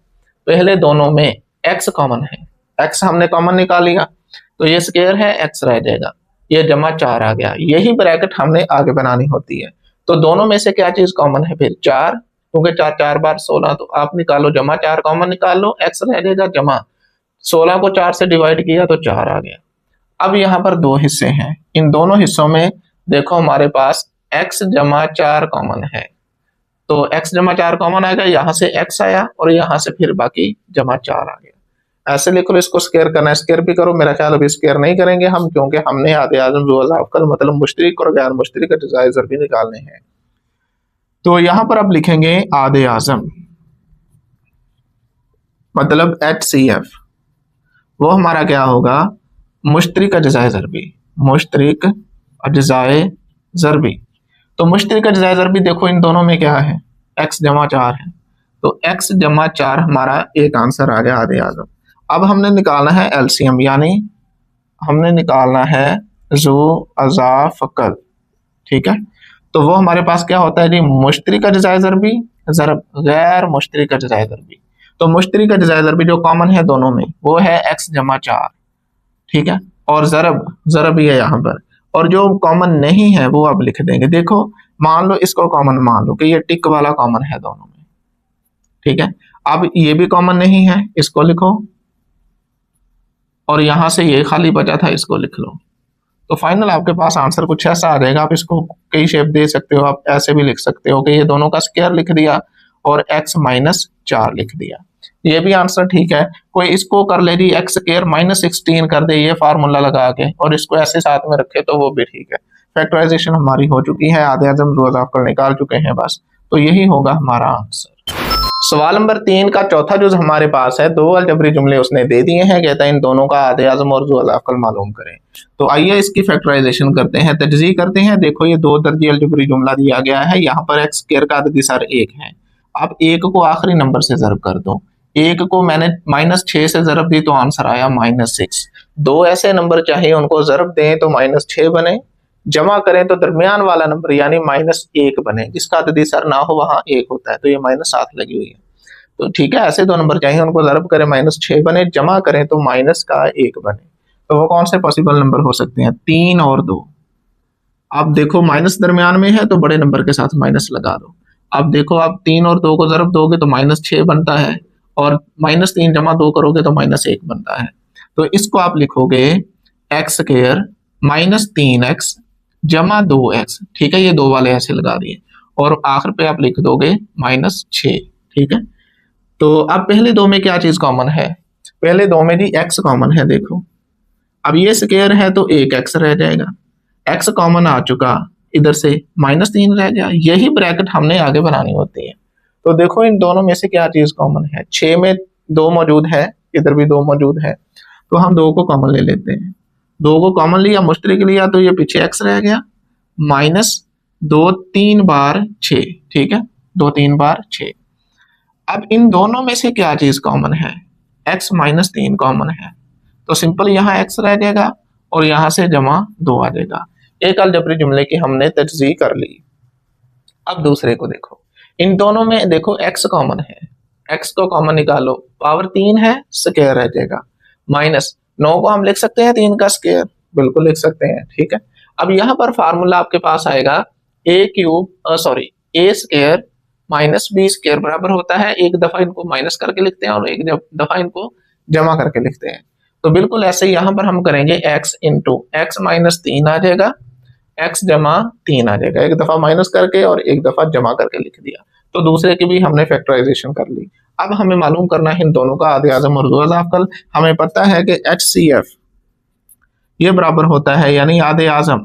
A: पहले दोनों में x कॉमन है, x हमने कॉमन निकाल लिया, तो ये स्क्वायर है, x रह जाएगा, ये जमा 4 आ गया, यही ब्रैकेट हमने आगे बनानी होती है। तो दोनों में से क्या चीज कॉमन है? फिर 4, क्योंकि 4 4 बार 16, तो आप निकालो, जमा 4 कॉमन निकाल लो, x रह जाएगा, जमा 16 को 4 से डिवाइड किया तो 4 आ गया। अब यहाँ पर दो हिस्से हैं, इन दोनों हिस्सों में देखो हमारे पास x जमा 4 कॉमन है, तो x जमा 4 कॉमन आएगा, यहाँ से x आया और यहाँ से फिर बाकी जमा 4 आ गया। ऐसे लिख लो, इसको स्क्वायर करना है, स्क्वायर भी करो। मेरा ख्याल अभी स्क्वायर नहीं करेंगे हम, क्योंकि हमने आधे आजम ज़ुअल मतलब मुश्तरिक और गैर मुश्तरिक जायज़र भी निकालने हैं। तो यहाँ पर अब लिखेंगे आधे आजम, मतलब HCF, वो हमारा क्या होगा? मुश्तरिक अज्जाए ज़रबी, मुश्तरिक अज्जाए ज़रबी। तो मुश्तरिक अज्जाए ज़रबी देखो इन दोनों में क्या है? x जमा 4 है, तो x जमा 4 हमारा एक आंसर आ गया आधे आजम। अब हमने निकालना है एलसीएम, यानी हमने निकालना है ज़ू अज़ा फ़कल, ठीक है। तो वो हमारे पास क्या होता है जी? मुश्तरिक अज्जाए ज़रबी ज़रब गैर मुश्तरिक अज्जाए ज़रबी। तो मुश्तरिक अज्जाए ज़रबी जो कॉमन है दोनों में वो है x जमा 4, ठीक है, और ज़रब ही है यहाँ पर, और जो कॉमन नहीं है वो अब लिख देंगे। देखो मान लो इसको कॉमन मान लो कि ये टिक वाला कॉमन है दोनों में, ठीक है। अब ये भी कॉमन नहीं है, इसको लिखो, और यहां से ये खाली बचा था, इसको लिख लो। तो फाइनल आपके पास आंसर कुछ ऐसा आ जाएगा। आप इसको कई शेप दे सकते हो, आप ऐसे भी लिख सकते हो कि ये दोनों का स्क्वायर लिख दिया और x माइनस 4 लिख दिया, ये भी आंसर ठीक है। कोई इसको कर ले जी एक्स स्क्वायर माइनस 16 कर दे, ये फार्मूला लगा के, और इसको ऐसे साथ में रखे, तो वो भी ठीक है। फैक्टराइजेशन हमारी हो चुकी है, आधे आजम रोज आपको निकाल चुके हैं बस। तो यही होगा हमारा आंसर। सवाल नंबर 3 का चौथा जुज हमारे पास है, दो अलजबरी जुमले उसने दे दिए हैं, कहता है इन दोनों का आधे आजम और जुअल अक्ल मालूम करें। तो आइए इसकी फैक्टराइजेशन करते हैं, तजज़ीह करते हैं। देखो ये दो दर्जी अलजबरी जुमला दिया गया है, यहाँ पर एक्स स्क्वायर का अददी सर 1 है। अब 1 को आखिरी नंबर से ज़रब कर दो, 1 को मैंने -6 से ज़रब दी तो आंसर आया -6। दो ऐसे नंबर चाहिए उनको ज़रब दें तो -6 बने, जमा करें तो दरमियान वाला नंबर यानी -1 बने, जिसका अददी सर ना हो वहां 1 होता है, तो ये -7 लगी हुई है। तो ठीक है, ऐसे दो नंबर चाहिए उनको ज़रब करें -6 बने, जमा करें तो -1 बने। तो वो कौन से पॉसिबल नंबर हो सकते हैं? 3 और 2। अब देखो माइनस दरमियान में है तो बड़े नंबर के साथ माइनस लगा दो। अब देखो आप 3 और 2 को ज़रब दोगे तो -6 बनता है, और -3 जमा 2 करोगे तो -1 बनता है। तो इसको आप लिखोगे एक्स स्क्वायर -3x जमा 2x, ठीक है, ये दो वाले ऐसे लगा दिए, और आखिर पे आप लिख दोगे -6, ठीक है। तो अब पहले दो में क्या चीज कॉमन है? पहले दो में जी x कॉमन है, देखो अब ये स्क्वायर है तो एक x रह जाएगा, x कॉमन आ चुका, इधर से -3 रह गया, यही ब्रैकेट हमने आगे बनानी होती है। तो देखो इन दोनों में से क्या चीज कॉमन है? 6 में 2 मौजूद है, इधर भी 2 मौजूद है, तो हम 2 को कॉमन ले लेते हैं। 2 को कॉमन लिया, मुश्तरिक लिया, तो ये पीछे x रह गया, -2 3 बार 6, ठीक है, 2 3 बार 6। अब इन दोनों में से क्या चीज कॉमन है? x -3 कॉमन है, तो सिंपल यहाँ x रह जाएगा और यहाँ से जमा 2 आ जाएगा। एक अलजबरी जुमले की हमने तजज़ीह कर ली। अब दूसरे को देखो, इन दोनों में देखो x कॉमन है, x को कॉमन निकालो, पावर 3 है, स्क्वायर रह जाएगा, -9 को हम लिख सकते हैं 3 का स्क्वायर, बिल्कुल लिख सकते हैं, ठीक है। अब यहाँ पर फार्मूला आपके पास आएगा a square minus B square बराबर होता है, एक दफा इनको माइनस करके लिखते हैं और एक दफा इनको जमा करके लिखते हैं। तो बिल्कुल ऐसे ही यहाँ पर हम करेंगे x इंटू एक्स माइनस 3 आ जाएगा, x जमा 3 आ जाएगा, एक दफा माइनस करके और एक दफा जमा करके लिख दिया। तो दूसरे की भी हमने फैक्टराइजेशन कर ली। अब हमें मालूम करना है इन दोनों का आधे आजम और दो अजाफकल। हमें पता है कि HCF ये बराबर होता है, यानी आधे आजम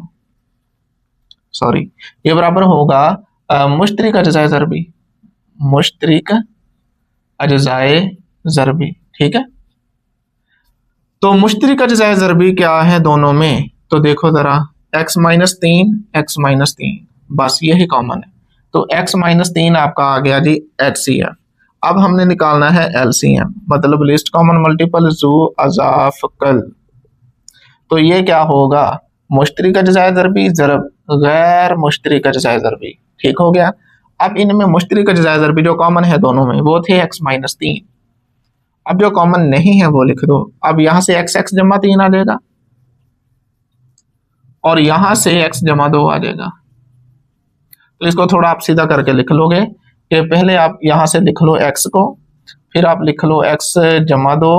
A: सॉरी ये बराबर होगा मुश्तरिक अज्जाए ज़रबी, मुश्तरिक अज्जाए ज़रबी। ठीक है, तो मुश्तरिक अज्जाए ज़रबी क्या है दोनों में, तो देखो जरा x माइनस 3 एक्स माइनस 3, बस यही कॉमन है। तो x माइनस 3 आपका आ गया जी HCF। अब हमने निकालना है LCM, मतलब लिस्ट कॉमन मल्टीपल जू अजाफकल। तो ये क्या होगा, मुश्तरिक अज्जाए ज़रबी ज़रब गैर मुश्तरिक अज्जाए ज़रबी। ठीक हो गया। अब इनमें मुश्तरिक अज्जाए ज़रबी जो कॉमन है दोनों में वो थे x माइनस 3। अब जो कॉमन नहीं है वो लिख दो। अब यहां से x जमा 3 आ जाएगा और यहां से x जमा 2 आ जाएगा। तो इसको थोड़ा आप सीधा करके लिख लोगे कि पहले आप यहां से लिख लो x को, फिर आप लिख लो x जमा 2,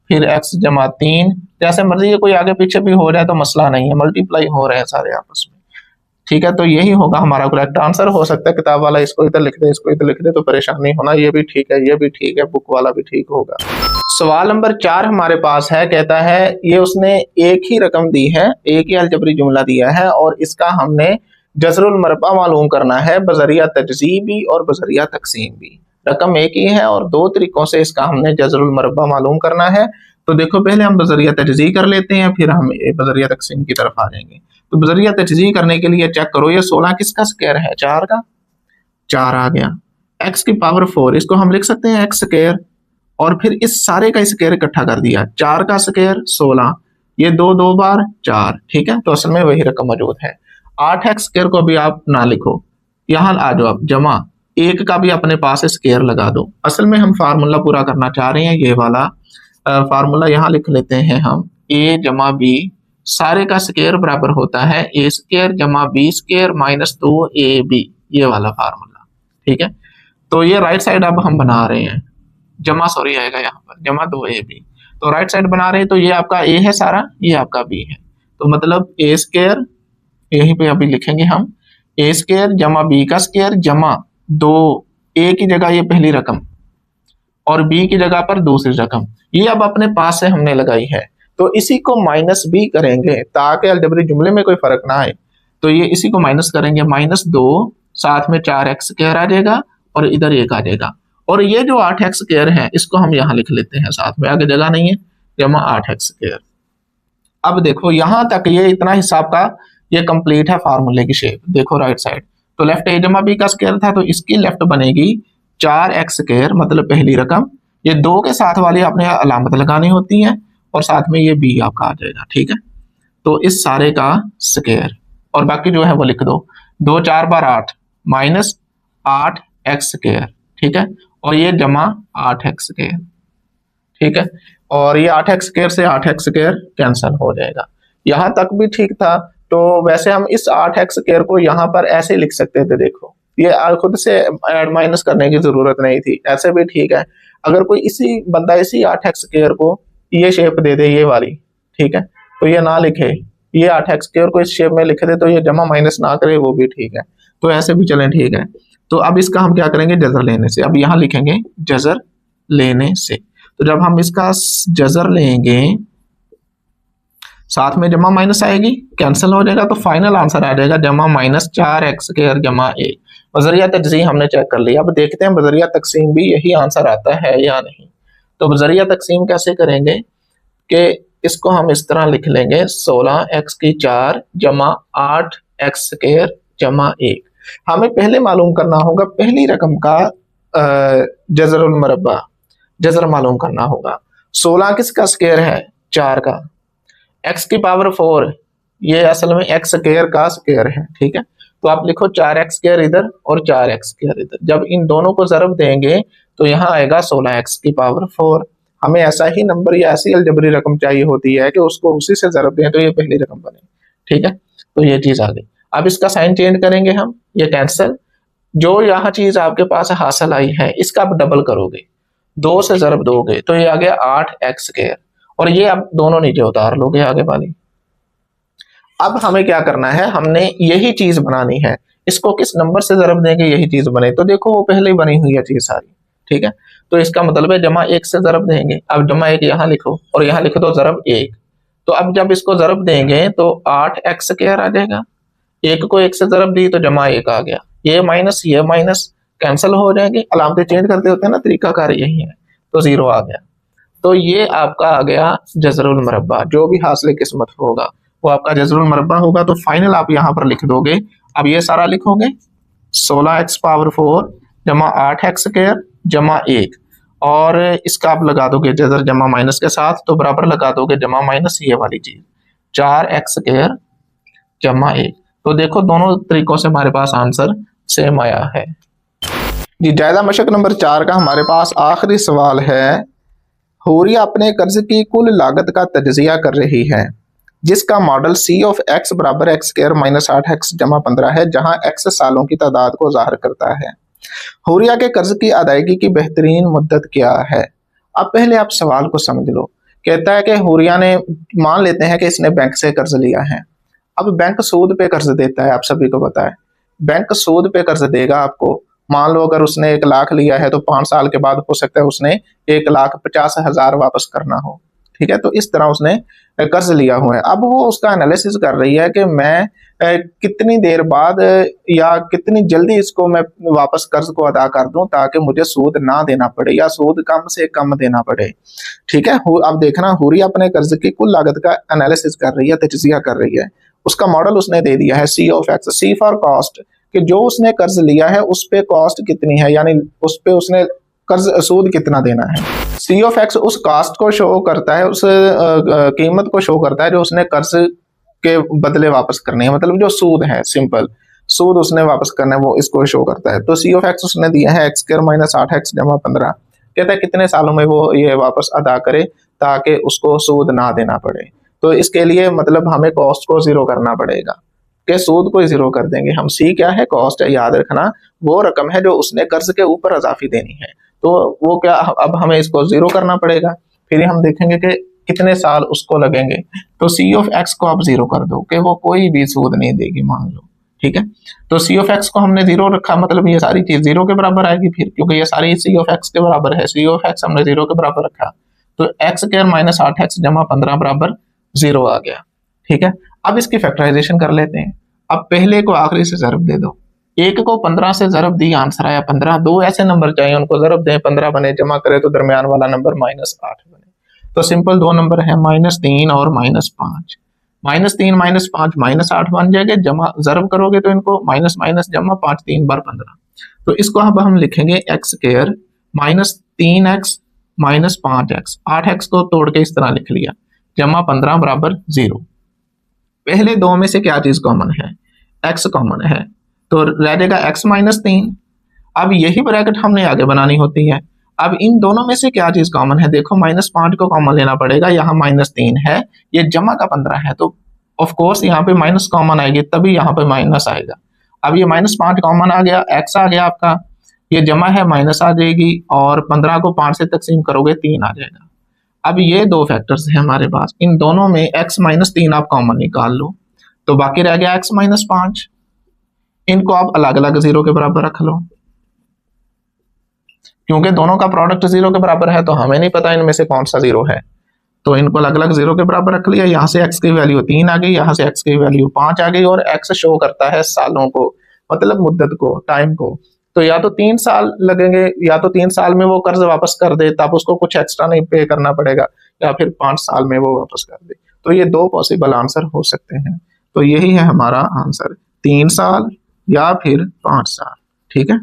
A: फिर x जमा 3, जैसे मर्जी है, कोई आगे पीछे भी हो जाए तो मसला नहीं है, मल्टीप्लाई हो रहे हैं सारे आपस में। ठीक है, तो यही होगा हमारा करेक्ट आंसर। हो सकता है किताब वाला इसको इधर लिख दे, इसको इधर लिख दे, तो परेशानी होना, ये भी ठीक है, ये भी ठीक है, बुक वाला भी ठीक होगा। सवाल नंबर 4 हमारे पास है, कहता है ये उसने एक ही रकम दी है, एक ही अलजबरी जुमला दिया है और इसका हमने जज़रुल मरबा मालूम करना है बजरिया तजज़ीबी और बजरिया तकसीम भी। रकम एक ही है और दो तरीकों से इसका हमने जज़रुल मरबा मालूम करना है। तो देखो पहले हम बजरिया तजज़ी कर लेते हैं, फिर हम बजरिया तकसीम की तरफ आ जाएंगे। तो बजरिया तजज़ी करने के लिए चेक करो, ये 16 किसका स्क्वायर है, 4 का, 4 आ गया। x की पावर 4, इसको हम लिख सकते हैं x स्क्वायर, और फिर इस सारे का स्क्वायर इकट्ठा कर दिया, 4 का स्क्वायर 16, ये 2 2 बार 4। ठीक है, तो असल में वही रकम मौजूद है। 8x स्क्वायर को भी आप ना लिखो, यहाँ आ जाओ आप, जमा 1 का भी अपने पास स्क्वायर लगा दो। असल में हम फार्मूला पूरा करना चाह रहे हैं, ये वाला फार्मूला यहाँ लिख लेते हैं हम, a जमा b सारे का स्क्वायर बराबर होता है a स्क्वायर जमा b स्क्वायर माइनस 2ab, ये वाला फार्मूला। ठीक है, तो ये राइट साइड अब हम बना रहे हैं, जमा सॉरी आएगा यहाँ पर, जमा 2ab, तो राइट साइड बना रहे हैं। तो ये आपका a है सारा, ये आपका b है, तो मतलब a स्क्वायर यहीं पे अभी लिखेंगे हम, a स्क्वायर जमा b का स्क्वायर जमा 2, a की जगह ये पहली रकम और b की जगह पर दूसरी रकम, ये अब अपने पास से हमने लगाई है। तो इसी को माइनस b करेंगे ताकि अलजबरी जुमले में कोई फर्क ना आए। तो ये इसी को माइनस करेंगे, माइनस 2, साथ में 4x स्क्वायर आ जाएगा और इधर 1 आ जाएगा। और ये जो 8x स्क्वायर है इसको हम यहाँ लिख लेते हैं साथ में, आगे जगह नहीं है, जमा 8x स्क्वायर। अब देखो यहां तक ये इतना हिसाब का ये कंप्लीट है फार्मूले की शेप। देखो राइट साइड, तो लेफ्ट a जमा b का स्क्वायर था, तो इसकी लेफ्ट बनेगी 4x स्क्वायर, मतलब पहली रकम, ये 2 के साथ वाली आपने अलामत लगानी होती है और साथ में ये b आपका आ जाएगा। ठीक है, तो इस सारे का स्क्वायर और बाकी जो है वो लिख दो, 2 4 बार 8 माइनस 8x स्क्वायर। ठीक है, और ये जमा 8x स्क्वायर। ठीक है, और ये 8x स्क्वायर से 8x स्क्वायर कैंसिल हो जाएगा। यहां तक भी ठीक था। तो वैसे हम इस 8x स्क्वायर को यहाँ पर ऐसे लिख सकते थे, देखो ये खुद से ऐड माइनस करने की जरूरत नहीं थी, ऐसे भी ठीक है। अगर कोई इसी बंदा इसी 8x स्क्वायर को ये शेप दे दे, ये वाली, ठीक है, तो ये ना लिखे, ये 8x स्क्वायर को इस शेप में लिख दे, तो ये जमा माइनस ना करे, वो भी ठीक है। तो ऐसे भी चलें, ठीक है। तो अब इसका हम क्या करेंगे, जजर लेने से। अब यहाँ लिखेंगे जजर लेने से। तो जब हम इसका जजर लेंगे, साथ में जमा माइनस आएगी, कैंसिल हो जाएगा, तो फाइनल आंसर आ जाएगा जमा माइनस 4x स्क्वायर जमा 1। बजरिया तकसीम हमने चेक कर लिया। अब देखते हैं बजरिया तकसीम भी यही आंसर आता है या नहीं। तो बजरिया तकसीम कैसे करेंगे कि इसको हम इस तरह लिख लेंगे, 16x की 4 जमा 8x स्क्वायर जमा 1। हमें पहले मालूम करना होगा पहली रकम का जजरुल मरबा, जजर मालूम करना होगा। 16 किसका स्क्वायर है, 4 का, x की पावर 4, ये असल में x स्क्वायर का स्क्वायर है। ठीक है, तो आप लिखो 4x स्क्वायर इधर और 4x स्क्वायर इधर। जब इन दोनों को ज़रब देंगे तो यहाँ आएगा 16x की पावर 4। हमें ऐसा ही नंबर या ऐसी अलजबरी रकम चाहिए होती है कि उसको उसी से ज़रब दें तो ये पहली रकम बने। ठीक है, तो ये चीज़ आ गई। अब इसका साइन चेंज करेंगे हम, ये कैंसिल, जो यहाँ चीज आपके पास हासिल आई है इसका आप डबल करोगे, 2 से ज़रब दोगे तो ये आ गया 8x², और ये आप दोनों नीचे उतार लोगे आगे वाली। अब हमें क्या करना है, हमने यही चीज बनानी है, इसको किस नंबर से ज़रब देंगे यही चीज बने, तो देखो वो पहले ही बनी हुई है चीज सारी, ठीक है। तो इसका मतलब है जमा 1 से ज़रब देंगे, अब जमा 1 यहाँ लिखो और यहाँ लिखो तो ज़रब 1, तो अब जब इसको ज़रब देंगे तो 8x² आ जाएगा, 1 को 1 से ज़रब दी तो जमा 1 आ गया, ये माइनस कैंसिल हो जाएंगे, अलामतें चेंज करते होते हैं ना, तरीकाकार यही है, तो 0 आ गया। तो ये आपका आ गया जज़रुल मरब्बा, जो भी हासिल किस्मत होगा वो आपका जज़रुल मरब्बा होगा। तो फाइनल आप यहाँ पर लिख दोगे, अब ये सारा लिखोगे 16x⁴ जमा 8x² जमा 1, और इसका आप लगा दोगे जज़र जमा माइनस के साथ, तो बराबर लगा दोगे जमा माइनस ये वाली चीज 4x² जमा 1। तो देखो दोनों तरीकों से हमारे पास आंसर सेम आया है जी। जायदा मशक नंबर 4 का हमारे पास आखिरी सवाल है, हुरिया अपने कर्ज की कुल लागत का तज्जिया कर रही है जिसका मॉडल C ऑफ x बराबर x² माइनस 8x जमा 15 है, जहां x सालों की तादाद को ज़ाहिर करता है। हुरिया के कर्ज की अदायगी की बेहतरीन मुद्दत क्या है। अब पहले आप सवाल को समझ लो। कहता है कि हुरिया ने, मान लेते हैं कि इसने बैंक से कर्ज लिया है, अब बैंक सूद पे कर्ज देता है, आप सभी को पता है बैंक सूद पे कर्ज देगा आपको। मान लो अगर उसने 1 लाख लिया है तो 5 साल के बाद हो सकता है उसने 1,50,000 वापस करना हो, ठीक है। तो इस तरह उसने कर्ज लिया हुआ है। अब वो उसका एनालिसिस कर रही है कि मैं कितनी देर बाद या कितनी जल्दी इसको मैं वापस कर्ज को अदा कर दूं ताकि मुझे सूद ना देना पड़े या सूद कम से कम देना पड़े, ठीक है। अब देखना, हुरिया अपने कर्ज की कुल लागत का एनालिसिस कर रही है, तज्जिया कर रही है। उसका मॉडल उसने दे दिया है C of x, C for cost, कि जो उसने कर्ज लिया है उस पे कॉस्ट कितनी है, यानी उस पे उसने कर्ज सूद कितना देना है। C ऑफ x उस कॉस्ट को शो करता है, उस कीमत को शो करता है जो उसने कर्ज के बदले वापस करने हैं, मतलब जो सूद है, सिंपल सूद उसने वापस करना है वो इसको शो करता है। तो C ऑफ x उसने दिया है x² माइनस 8x जमा 15, कहता है कितने सालों में वो ये वापस अदा करे ताकि उसको सूद ना देना पड़े। तो इसके लिए मतलब हमें कॉस्ट को 0 करना पड़ेगा, कि सूद को 0 कर देंगे हम। C क्या है, कॉस्ट है, याद रखना वो रकम है जो उसने कर्ज के ऊपर अजाफी देनी है, तो वो क्या, अब हमें इसको 0 करना पड़ेगा। फिर हम देखेंगे कि कितने साल उसको लगेंगे, तो C ऑफ x को आप 0 कर दो कि वो कोई भी सूद नहीं देगी, मान लो, ठीक है। तो C ऑफ x को हमने 0 रखा, मतलब ये सारी चीज 0 के बराबर आएगी फिर, क्योंकि ये सारी C ऑफ x के बराबर है। C ऑफ x हमने 0 के बराबर रखा, तो x² माइनस 8x जमा 15 बराबर 0 आ गया, ठीक है। अब इसकी फैक्टराइजेशन कर लेते हैं। अब पहले को आखिरी से ज़रब दे दो, 1 को 15 से ज़रब दी, आंसर आया 15। 2 ऐसे नंबर चाहिए उनको ज़रब दें, 15 बने, जमा करें तो दरमियान वाला नंबर -8 बने। तो सिंपल 2 नंबर है -3 और -5, -3 -5 -8 बन जाएगा। जमा ज़रब करोगे तो इनको माइनस माइनस जमा 5 3 बार 15, तो इसको अब हम लिखेंगे x² -3x -5x, 8x को तोड़ के इस तरह लिख लिया, जमा 15 बराबर 0। पहले 2 में से क्या चीज कॉमन है, x कॉमन है, तो रह जाएगा x -3। अब यही ब्रैकेट हमने आगे बनानी होती है। अब इन दोनों में से क्या चीज कॉमन है, देखो -5 को कॉमन लेना पड़ेगा, यहाँ -3 है, ये जमा का 15 है, तो ऑफ कोर्स यहाँ पे माइनस कॉमन आएगी, तभी यहाँ पे माइनस आएगा। अब ये -5 कॉमन आ गया, x आ गया आपका, ये जमा है माइनस आ जाएगी, और 15 को 5 से तकसीम करोगे 3 आ जाएगा। अब ये 2 फैक्टर्स हैं हमारे पास, इन दोनों में x -3 आप कॉमन निकाल लो, तो बाकी रह गया x -5। इनको आप अलग अलग 0 के बराबर रख लो, क्योंकि दोनों का प्रोडक्ट 0 के बराबर है, तो हमें नहीं पता इनमें से कौन सा 0 है, तो इनको अलग अलग 0 के बराबर रख लिया। यहाँ से x की वैल्यू 3 आ गई, यहाँ से x की वैल्यू 5 आ गई, और x शो करता है सालों को, मतलब मुद्दत को, टाइम को। तो या तो 3 साल लगेंगे, या तो 3 साल में वो कर्ज वापस कर दे, तब उसको कुछ एक्स्ट्रा नहीं पे करना पड़ेगा, या फिर 5 साल में वो वापस कर दे। तो ये 2 पॉसिबल आंसर हो सकते हैं। तो यही है हमारा आंसर, 3 साल या फिर 5 साल, ठीक है।